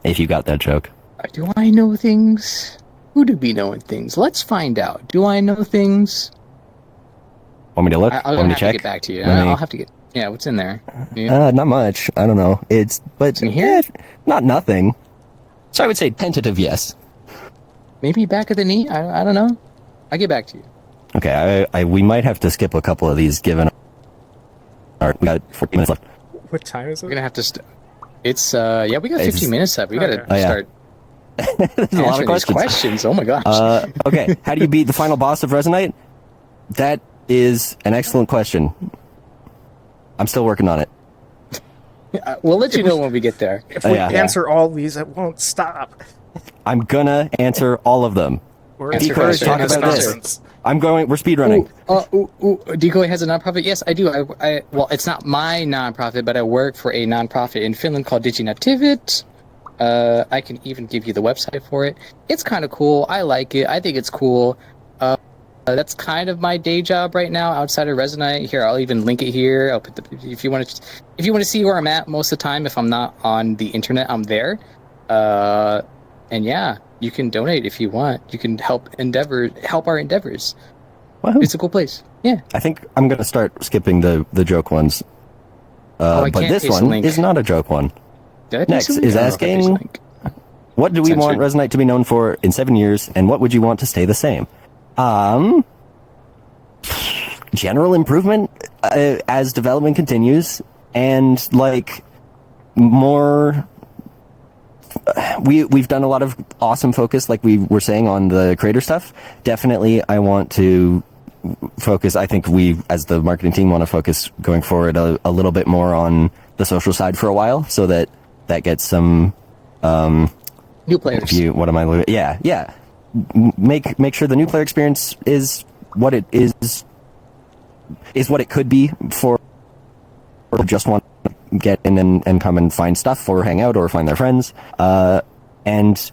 If you got that joke.
Do I know things? Who do be knowing things? Let's find out. Do I know things?
Want me to look?
I'll
Want me
have
to check?
to get back to you.
Let me-
I'll have to get. Yeah, what's in there? Yeah.
Not much. I don't know. But
in here?
not nothing. So I would say tentative yes.
Maybe back of the knee. I don't know. I'll get back to you.
Okay, we might have to skip a couple of these given we got 14 minutes left.
What time is
We're
it?
gonna have to. It's yeah, we got 15 minutes left. We gotta
Okay.
Oh, yeah.
start
There's a lot of
answering these
questions.
questions. Oh my gosh.
Okay, how do you beat the final boss of Resonite? That is an excellent question. I'm still working on it.
We'll let you know when we get there.
If we
yeah.
answer all these, it won't stop.
I'm gonna answer all of them.
We're
Answer
Decoy,
question,
talk
answer
about this.
question.
We're speedrunning.
Decoy has a nonprofit. Yes, I do. Well, it's not my nonprofit, but I work for a nonprofit in Finland called Diginatiivit. I can even give you the website for it. It's kind of cool. I like it. I think it's cool. That's kind of my day job right now outside of Resonite. Here, I'll even link it here. I'll put if you want to see where I'm at most of the time. If I'm not on the internet, I'm there. And yeah, you can donate if you want. You can help our endeavors.
Woohoo.
It's a cool place. Yeah.
I think I'm gonna start skipping the joke ones.
I
But
can't
this
paste the
one
link.
is not a joke one.
Did I paste
Next
the link?
is
I don't know if I pasted the
asking,
link.
what do we want
Censored.
Resonite to be known for in 7 years, and what would you want to stay the same? General improvement as development continues, and like more. We've done a lot of awesome focus, like we were saying, on the creator stuff. Definitely, I want to focus. I think we, as the marketing team, want to focus going forward a little bit more on the social side for a while, so that gets some.
New players.
What am I? Yeah. Make sure the new player experience is what it is what it could be for just want to get in and come and find stuff or hang out or find their friends. And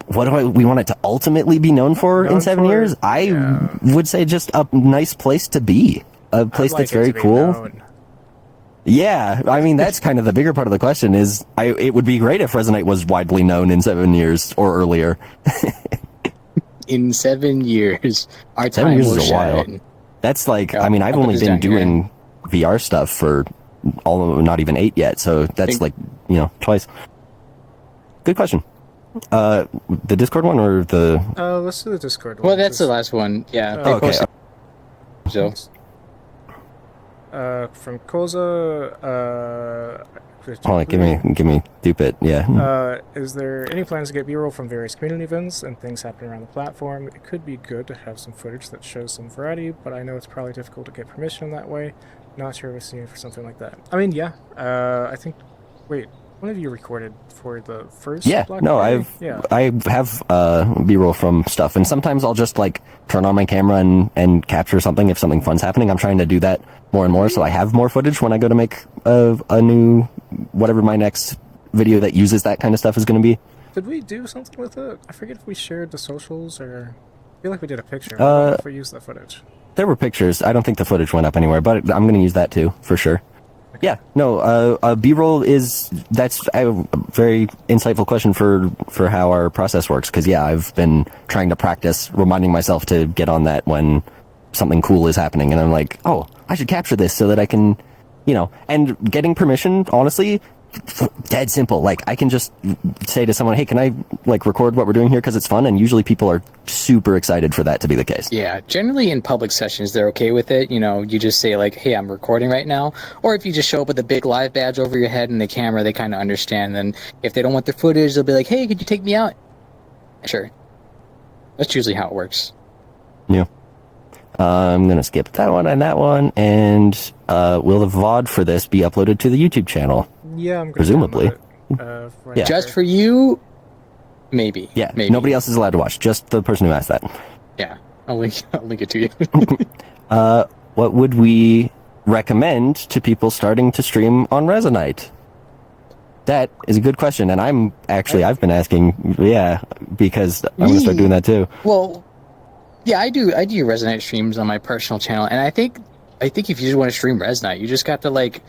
what do we want it to ultimately be known for in 7 years? I would say just a nice place to be, a place
I'd like
that's
it
very
to be
cool.
known.
Yeah, I mean, that's kind of the bigger part of the question is, it would be great if Resonite was widely known in 7 years or earlier.
In 7 years, our
7
time
years
will
is a while.
shine.
That's like,
Yeah,
I mean, I've
I'll put
only
this
been
down here.
doing VR stuff for not even 8 yet, so that's
Think-
like, twice. Good question. The Discord one or the...
Let's do the Discord one.
Well, that's the last one. Yeah. They
Okay.
posted. So,
From Koza,
Hold on, give me stupid, yeah.
is there any plans to get B-roll from various community events and things happening around the platform? It could be good to have some footage that shows some variety, but I know it's probably difficult to get permission that way. Not sure if it's needed for something like that. I mean, yeah. I think. Wait, when have you recorded for the first?
Yeah,
Black
no,
Friday?
I have B-roll from stuff, and sometimes I'll just like turn on my camera and capture something if something fun's happening. I'm trying to do that more and more, so I have more footage when I go to make a new, whatever my next video that uses that kind of stuff is going to be.
Did we do something with it? I forget if we shared the socials or. I feel like we did a picture. I don't know if we used that footage.
There were pictures. I don't think the footage went up anywhere, but I'm going to use that too, for sure. Yeah, no, B-roll that's a very insightful question for how our process works. Because yeah, I've been trying to practice reminding myself to get on that when something cool is happening, and I'm like, oh, I should capture this so that I can, and getting permission, honestly, dead simple. Like, I can just say to someone, hey, can I record what we're doing here because it's fun, and usually people are super excited for that to be the case.
Yeah, generally in public sessions they're okay with it. You just say like, hey, I'm recording right now. Or if you just show up with a big live badge over your head and the camera, they kind of understand. Then if they don't want their footage, they'll be like, hey, could you take me out? Sure. That's usually how it works.
Yeah. I'm gonna skip that one and that one, and will the VOD for this be uploaded to the YouTube channel?
Yeah, I'm gonna
presumably.
Right
Yeah.
Just for you, maybe.
Yeah,
maybe.
Nobody else is allowed to watch, just the person who asked that.
Yeah, I'll link it to you.
What would we recommend to people starting to stream on Resonite? That is a good question, and I've been asking, because I'm gonna start doing that too.
Well, yeah, I do Resonite streams on my personal channel, and I think if you just want to stream Resonite, you just got to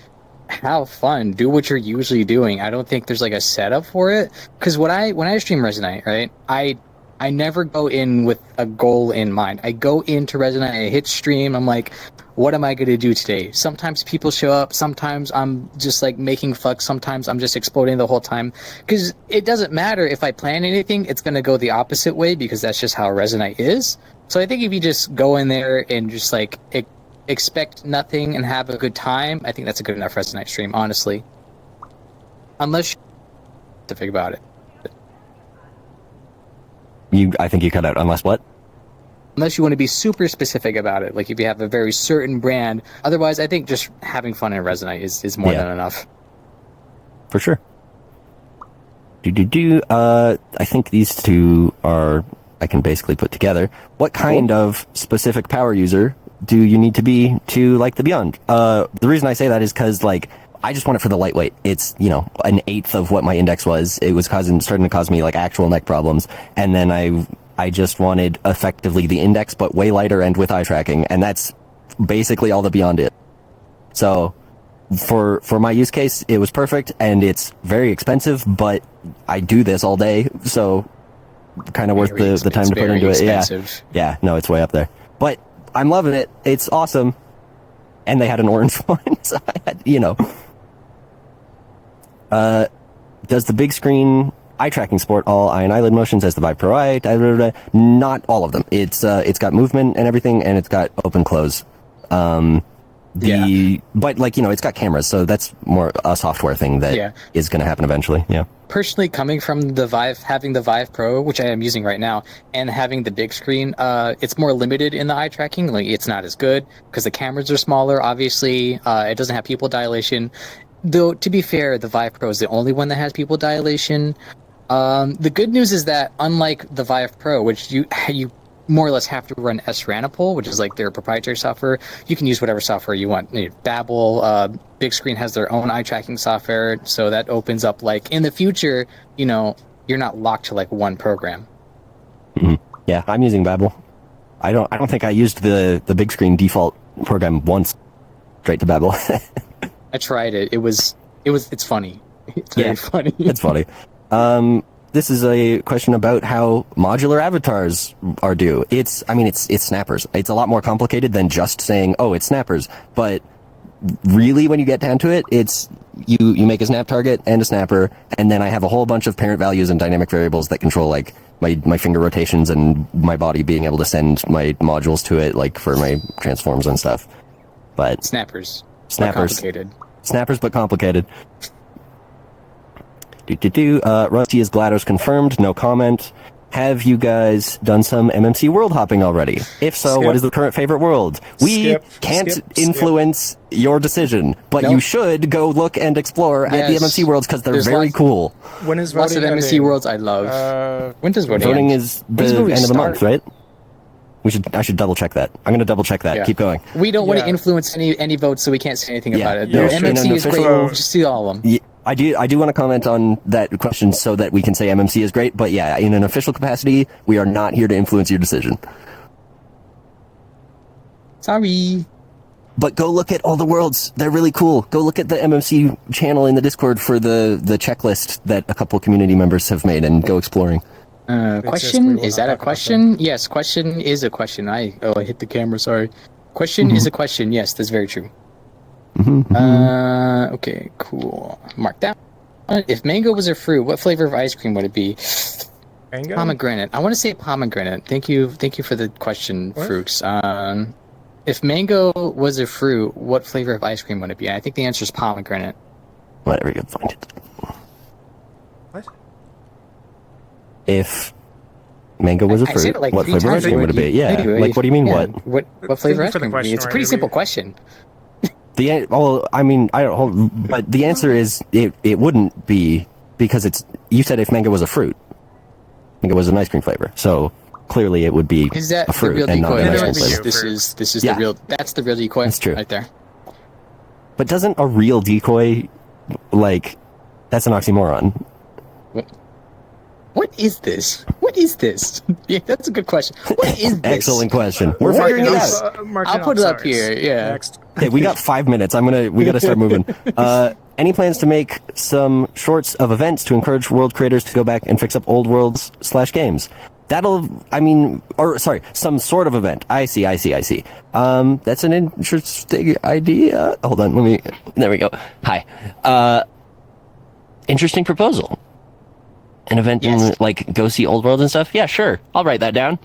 have fun, do what you're usually doing. I don't think there's a setup for it, because when I stream Resonite, right, I never go in with a goal in mind. I go into Resonite, I hit stream, I'm like, what am I going to do today? Sometimes people show up, sometimes I'm just making fuck, sometimes I'm just exploding the whole time, because it doesn't matter if I plan anything, it's going to go the opposite way, because that's just how Resonite is. So I think if you just go in there and just expect nothing and have a good time, I think that's a good enough Resonite stream, honestly. Unless you're specific about it.
I think you cut out. Unless what?
Unless you want to be super specific about it, like if you have a very certain brand. Otherwise, I think just having fun in Resonite is more than enough.
For sure. I think these two I can basically put together. What kind of specific power user do you need to be to like the Beyond? The reason I say that is because I just want it for the lightweight. It's, an eighth of what my index was. It was starting to cause me actual neck problems. And then I just wanted effectively the index, but way lighter and with eye tracking. And that's basically all the Beyond is. So for my use case, it was perfect, and it's very expensive, but I do this all day. So kind of worth the time to put into it. Yeah, no, it's way up there. But I'm loving it. It's awesome. And they had an orange one, so I had, does the big screen eye tracking support all eye and eyelid motions as the Vive Pro Eye? Not all of them. It's got movement and everything, and it's got open close. But it's got cameras, so that's more a software thing that is going to happen eventually. Yeah.
Personally, coming from the Vive, having the Vive Pro, which I am using right now, and having the big screen, it's more limited in the eye tracking. It's not as good because the cameras are smaller. Obviously, it doesn't have pupil dilation. Though, to be fair, the Vive Pro is the only one that has pupil dilation. The good news is that, unlike the Vive Pro, which you more or less have to run S-Ranipol, which is their proprietary software, you can use whatever software you want. Babel, Big Screen has their own eye tracking software, so that opens up in the future, you're not locked to one program.
Mm-hmm. Yeah, I'm using Babel. I don't think I used the Big Screen default program once. Straight to Babel.
I tried it. It's funny. It's very funny.
It's funny. This is a question about how modular avatars are due. It's snappers. It's a lot more complicated than just saying, oh, it's snappers. But really, when you get down to it, it's you make a snap target and a snapper, and then I have a whole bunch of parent values and dynamic variables that control my finger rotations and my body being able to send my modules to it, for my transforms and stuff. But
snappers.
Complicated. Snappers, but complicated. Rusty is GLaDOS confirmed, no comment. Have you guys done some MMC world hopping already? If so, what is the current favorite world? We can't influence your decision, but you should go look and explore at the MMC worlds because they're very cool.
When is
lots
voting
of MMC worlds I love. When does voting
Voting
end?
is the end of the month, right? I should double check that. I'm going to double check that.
Yeah.
Keep going.
We don't want to influence any votes, so we can't say anything about it.
No,
MMC is great. We'll just see all of them.
Yeah, I do want to comment on that question so that we can say MMC is great, but yeah, in an official capacity, we are not here to influence your decision.
Sorry.
But go look at all the worlds. They're really cool. Go look at the MMC channel in the Discord for the checklist that a couple community members have made and go exploring.
Question? Is that a question? Yes, question is a question. I hit the camera, sorry. Question is a question. Yes, that's very true. Okay, cool. Mark that. If mango was a fruit, what flavor of ice cream would it be?
Mango?
Pomegranate. I want to say pomegranate. Thank you for the question, Fruits. If mango was a fruit, what flavor of ice cream would it be? I think the answer is pomegranate.
Whatever, you can find it.
What?
If mango was a fruit,
like
what
3
flavor of ice
times
cream would it be? Yeah,
Anyway,
like what do you mean
yeah,
what?
What flavor
you
ice
for the
cream would it be? It's a
question,
pretty
Ryan.
simple question.
I mean, I don't hold, but the answer is it wouldn't be because you said if mango was a fruit, mango was an ice cream flavor, so clearly it would be
Is that
a fruit
the real
and not
decoy?
an ice
It
cream
would be
flavor.
This is
Yeah.
the real. That's the real decoy.
That's true.
Right there.
But doesn't a real decoy, like, that's an oxymoron?
What is this? What is this? Yeah, that's a good question. What is this?
Excellent question. We're
What
figuring it
is-
out.
I'll put it up here. Yeah.
Next.
Okay, we got 5 minutes. We gotta start moving. Any plans to make some shorts of events to encourage world creators to go back and fix up old worlds / games? Some sort of event. I see. That's an interesting idea. Hold on, there we go. Hi. Interesting proposal. An event
Yes.
in, like, go see old worlds and stuff? Yeah, sure. I'll write that down.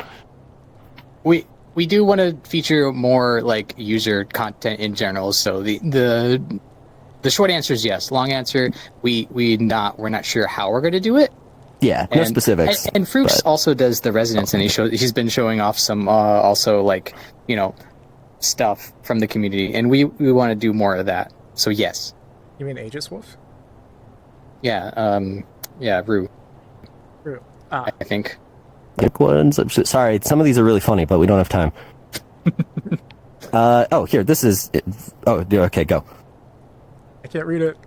We do want to feature more like user content in general. So the short answer is yes. Long answer, we're not sure how we're going to do it.
Yeah, no specifics.
And Fruits
but-
also does the resonance, and he's been showing off some also like stuff from the community, and we want to do more of that. So yes,
You mean Aegis Wolf?
yeah, Rue, I think.
Pick ones. Sorry, some of these are really funny, but we don't have time. Here, this is... okay, go.
I can't read it.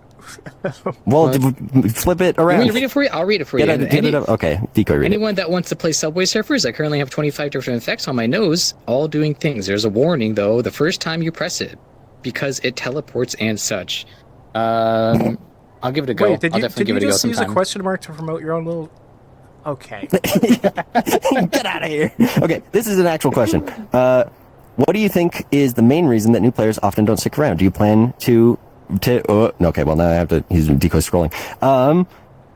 Well, flip it
You want
around.
me to read it for you? I'll read it for you.
Get it up. Okay, decoy, read it.
Anyone that wants to play Subway Surfers, I currently have 25 different effects on my nose, all doing things. There's a warning, though, the first time you press it, because it teleports and such. I'll give it a go.
Wait, did
I'll
you
definitely give it a go
just use a
sometime.
question mark to promote your own little... Okay.
Get out of here. Okay, this is an actual question. What do you think is the main reason that new players often don't stick around? Do you plan to okay, well, now I have to... He's decoy scrolling.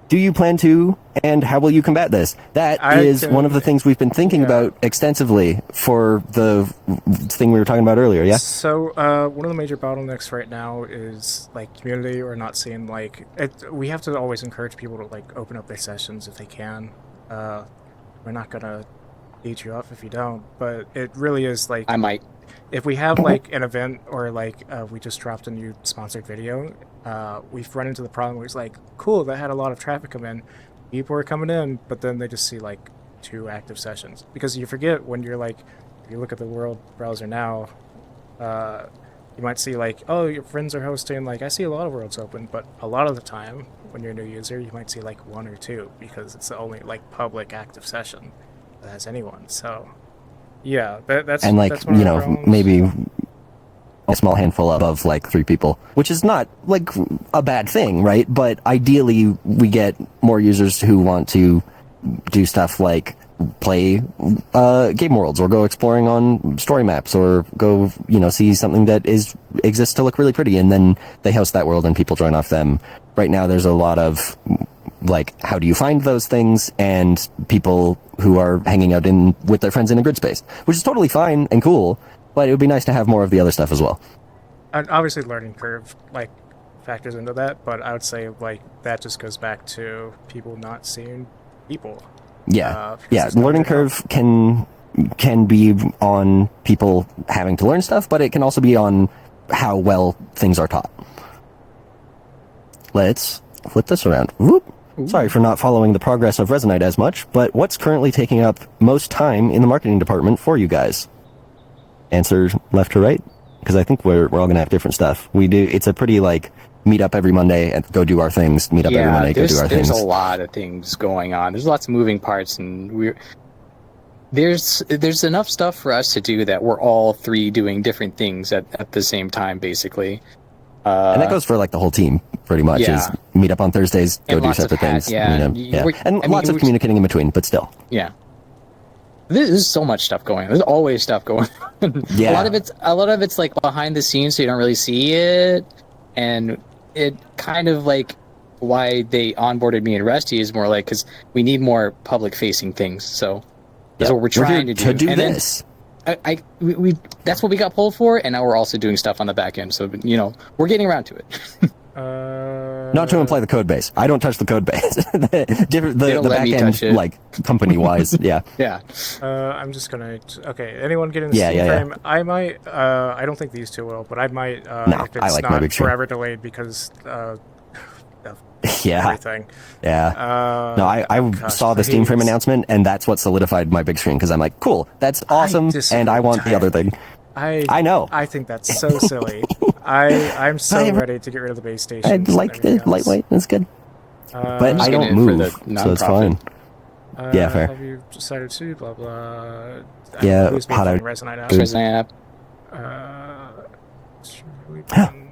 Do you plan to, and how will you combat this? That is one of the things we've been thinking about extensively for the thing we were talking about earlier, yeah?
So, one of the major bottlenecks right now is, like, community or not seeing, like... we have to always encourage people to, like, open up their sessions if they can. We're not gonna beat you up if you don't, but it really is, like...
I might.
If we have, like, an event or, like, we just dropped a new sponsored video, we've run into the problem where it's like, cool, that had a lot of traffic come in. People are coming in, but then they just see, like, 2 active sessions. Because you forget when you're, like, if you look at the world browser now, you might see, like, oh, your friends are hosting, like, I see a lot of worlds open, but a lot of the time, when you're a new user, you might see, like, 1 or 2, because it's the only, like, public active session that has anyone, so... Yeah, that's
And, like,
that's one of the problems.
maybe a small handful of like 3 people, which is not like a bad thing, right? But ideally, we get more users who want to do stuff like play game worlds or go exploring on story maps or go, see something that exists to look really pretty, and then they host that world and people join off them. Right now, there's a lot of like, how do you find those things, and people who are hanging out with their friends in a grid space, which is totally fine and cool, but it would be nice to have more of the other stuff as well.
And obviously, learning curve, like, factors into that, but I would say, like, that just goes back to people not seeing people.
Yeah,
because
yeah.
there's no
Learning
way to know.
curve can be on people having to learn stuff, but it can also be on how well things are taught. Let's flip this around. Whoop. Sorry for not following the progress of Resonite as much, but what's currently taking up most time in the marketing department for you guys? Answer left to right, because I think we're all gonna have different stuff. We do. It's a pretty like meet up every Monday and go do our things. Meet up every Monday, go do our
there's
things.
a lot of things going on. There's lots of moving parts, and there's enough stuff for us to do that we're all three doing different things at the same time, basically.
And that goes for like the whole team, pretty much.
Yeah.
Is meet up on Thursdays, go
And
do
lots of
separate things.
yeah.
And lots of communicating in between, but still.
Yeah. There's so much stuff going on. There's always stuff going on.
Yeah.
A lot of it's like behind the scenes, so you don't really see it. And it kind of like why they onboarded me and Rusty is more like because we need more public facing things. So that's what we're trying
here
to do.
To
and
this.
then we that's what we got pulled for, and now we're also doing stuff on the back end. So we're getting around to it.
Not to imply the code base. I don't touch the code base. the
let
back
me touch
end,
it.
like company wise, yeah.
Yeah.
I'm just gonna. Okay, anyone get in the
Yeah,
Steam
yeah,
frame? I might. I don't think these two will, but I might.
No,
if it's
I like my
not
big screen.
forever delayed because of
Yeah,
everything.
yeah. No, I
gosh,
saw the Steam frame
please.
announcement, and that's what solidified my big screen because I'm like, cool, that's awesome,
disagree
and I want the other thing. I know.
I think that's so silly. I'm so
I-
ready to get rid of the base station.
I like the lightweight. That's good, but
just
I
getting
don't
it for
move,
the
so it's
nonprofit.
fine. Yeah, fair.
Have you decided to? Blah blah.
Yeah,
Who's been
hot
playing
out.
Resonite out?
Good.
Snap.
Should we been-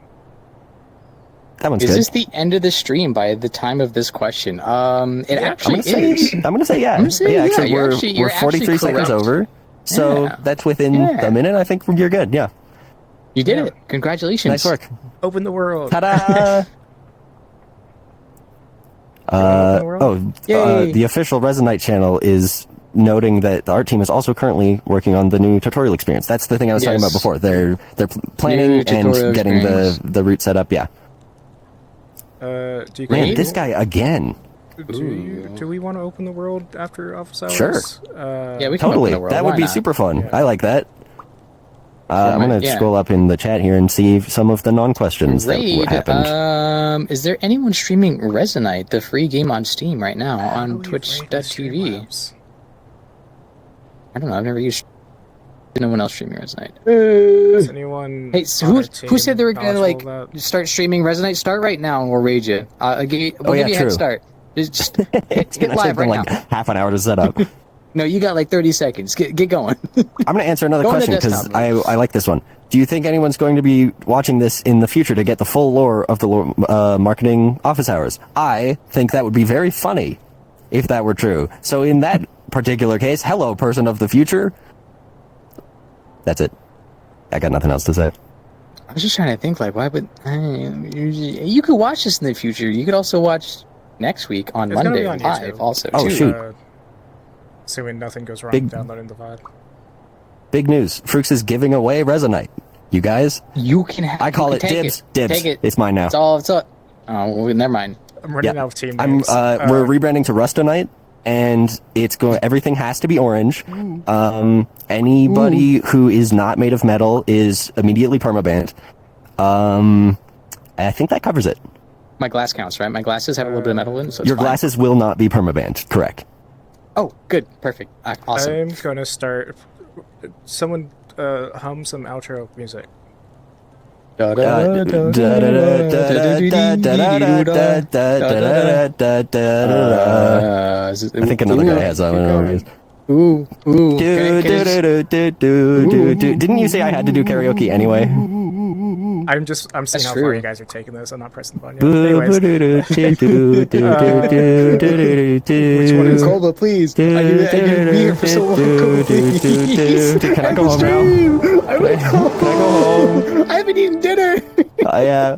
That one's
Is
good.
this the end of the stream by the time of this question? It
I'm
actually
gonna say,
is.
I'm gonna say yeah.
I'm gonna say,
yeah,
yeah,
actually,
you're
we're
actually
43 seconds
correct.
over, so
Yeah.
that's within
Yeah.
a minute. I think you're good. Yeah,
You did
Yeah.
it. Congratulations.
nice work.
Open the world.
Ta-da!
Yay.
The official Resonite channel is noting that the art team is also currently working on the new tutorial experience. That's the thing I was talking
Yes.
about before. They're planning
New
and
tutorial
getting
experience.
the route set up. Yeah.
Do you
Man,
Wait.
this guy again.
Do we want to open the world after office hours?
Sure.
Yeah, we can
Totally.
open the world.
That
Why
would be
not?
super fun.
Yeah.
I like that. I'm gonna
yeah.
scroll up in the chat here and see some of the non-questions that
Great.
happened.
Is there anyone streaming Resonite, the free game on Steam right now on
Twitch
Twitch.tv? I don't know. I've never used. No one else streaming Resonite.
Is anyone?
Hey, so
on
who
our team
who said they were gonna
knowledgeable
like
of that?
start streaming Resonite? Start right now and we'll raid you. We'll give you
yeah,
a head
true.
start. Just
It's
hit
gonna
live
take them
right
like
now.
half an hour to set up.
No, you got like 30 seconds. Get going.
I'm going to answer another
Go on the
question because
desktop,
I like this one. Do you think anyone's going to be watching this in the future to get the full lore of the marketing office hours? I think that would be very funny if that were true. So in that particular case, hello, person of the future. That's it. I got nothing else to say.
I was just trying to think, like, why would you could watch this in the future? You could also watch next week on
It's gonna
Monday
be on
live,
YouTube.
also
Oh,
too.
shoot.
Assuming nothing goes wrong
Big-
downloading the VOD.
Big news. Frooks is giving away Resonite. You guys?
You can have.
I call
you
it
can take
dibs.
It.
Dibs.
Take it.
It's mine now.
It's all. It's all. Oh, well, never mind.
I'm running
Yeah.
out of team
I'm
names.
we're rebranding to Rustonite, and it's going. Everything has to be orange. Anybody who is not made of metal is immediately permabanned. I think that covers it.
My glass counts, right? My glasses have a little bit of metal in, so it's
Your
fine.
glasses will not be permabanned. Correct.
Oh, good, perfect, awesome.
I'm gonna start. Someone hum some outro music.
I think another guy has that one.
Ooh, ooh.
Didn't you say I had to do karaoke anyway?
I'm seeing
That's
how
true.
far you guys are taking this. I'm not pressing the button yet. Anyways,
Which
one is it?
Colba, please. I need to be here for so long. Colba, please.
Can I go home now?
I want to go home. I haven't eaten dinner.
Yeah.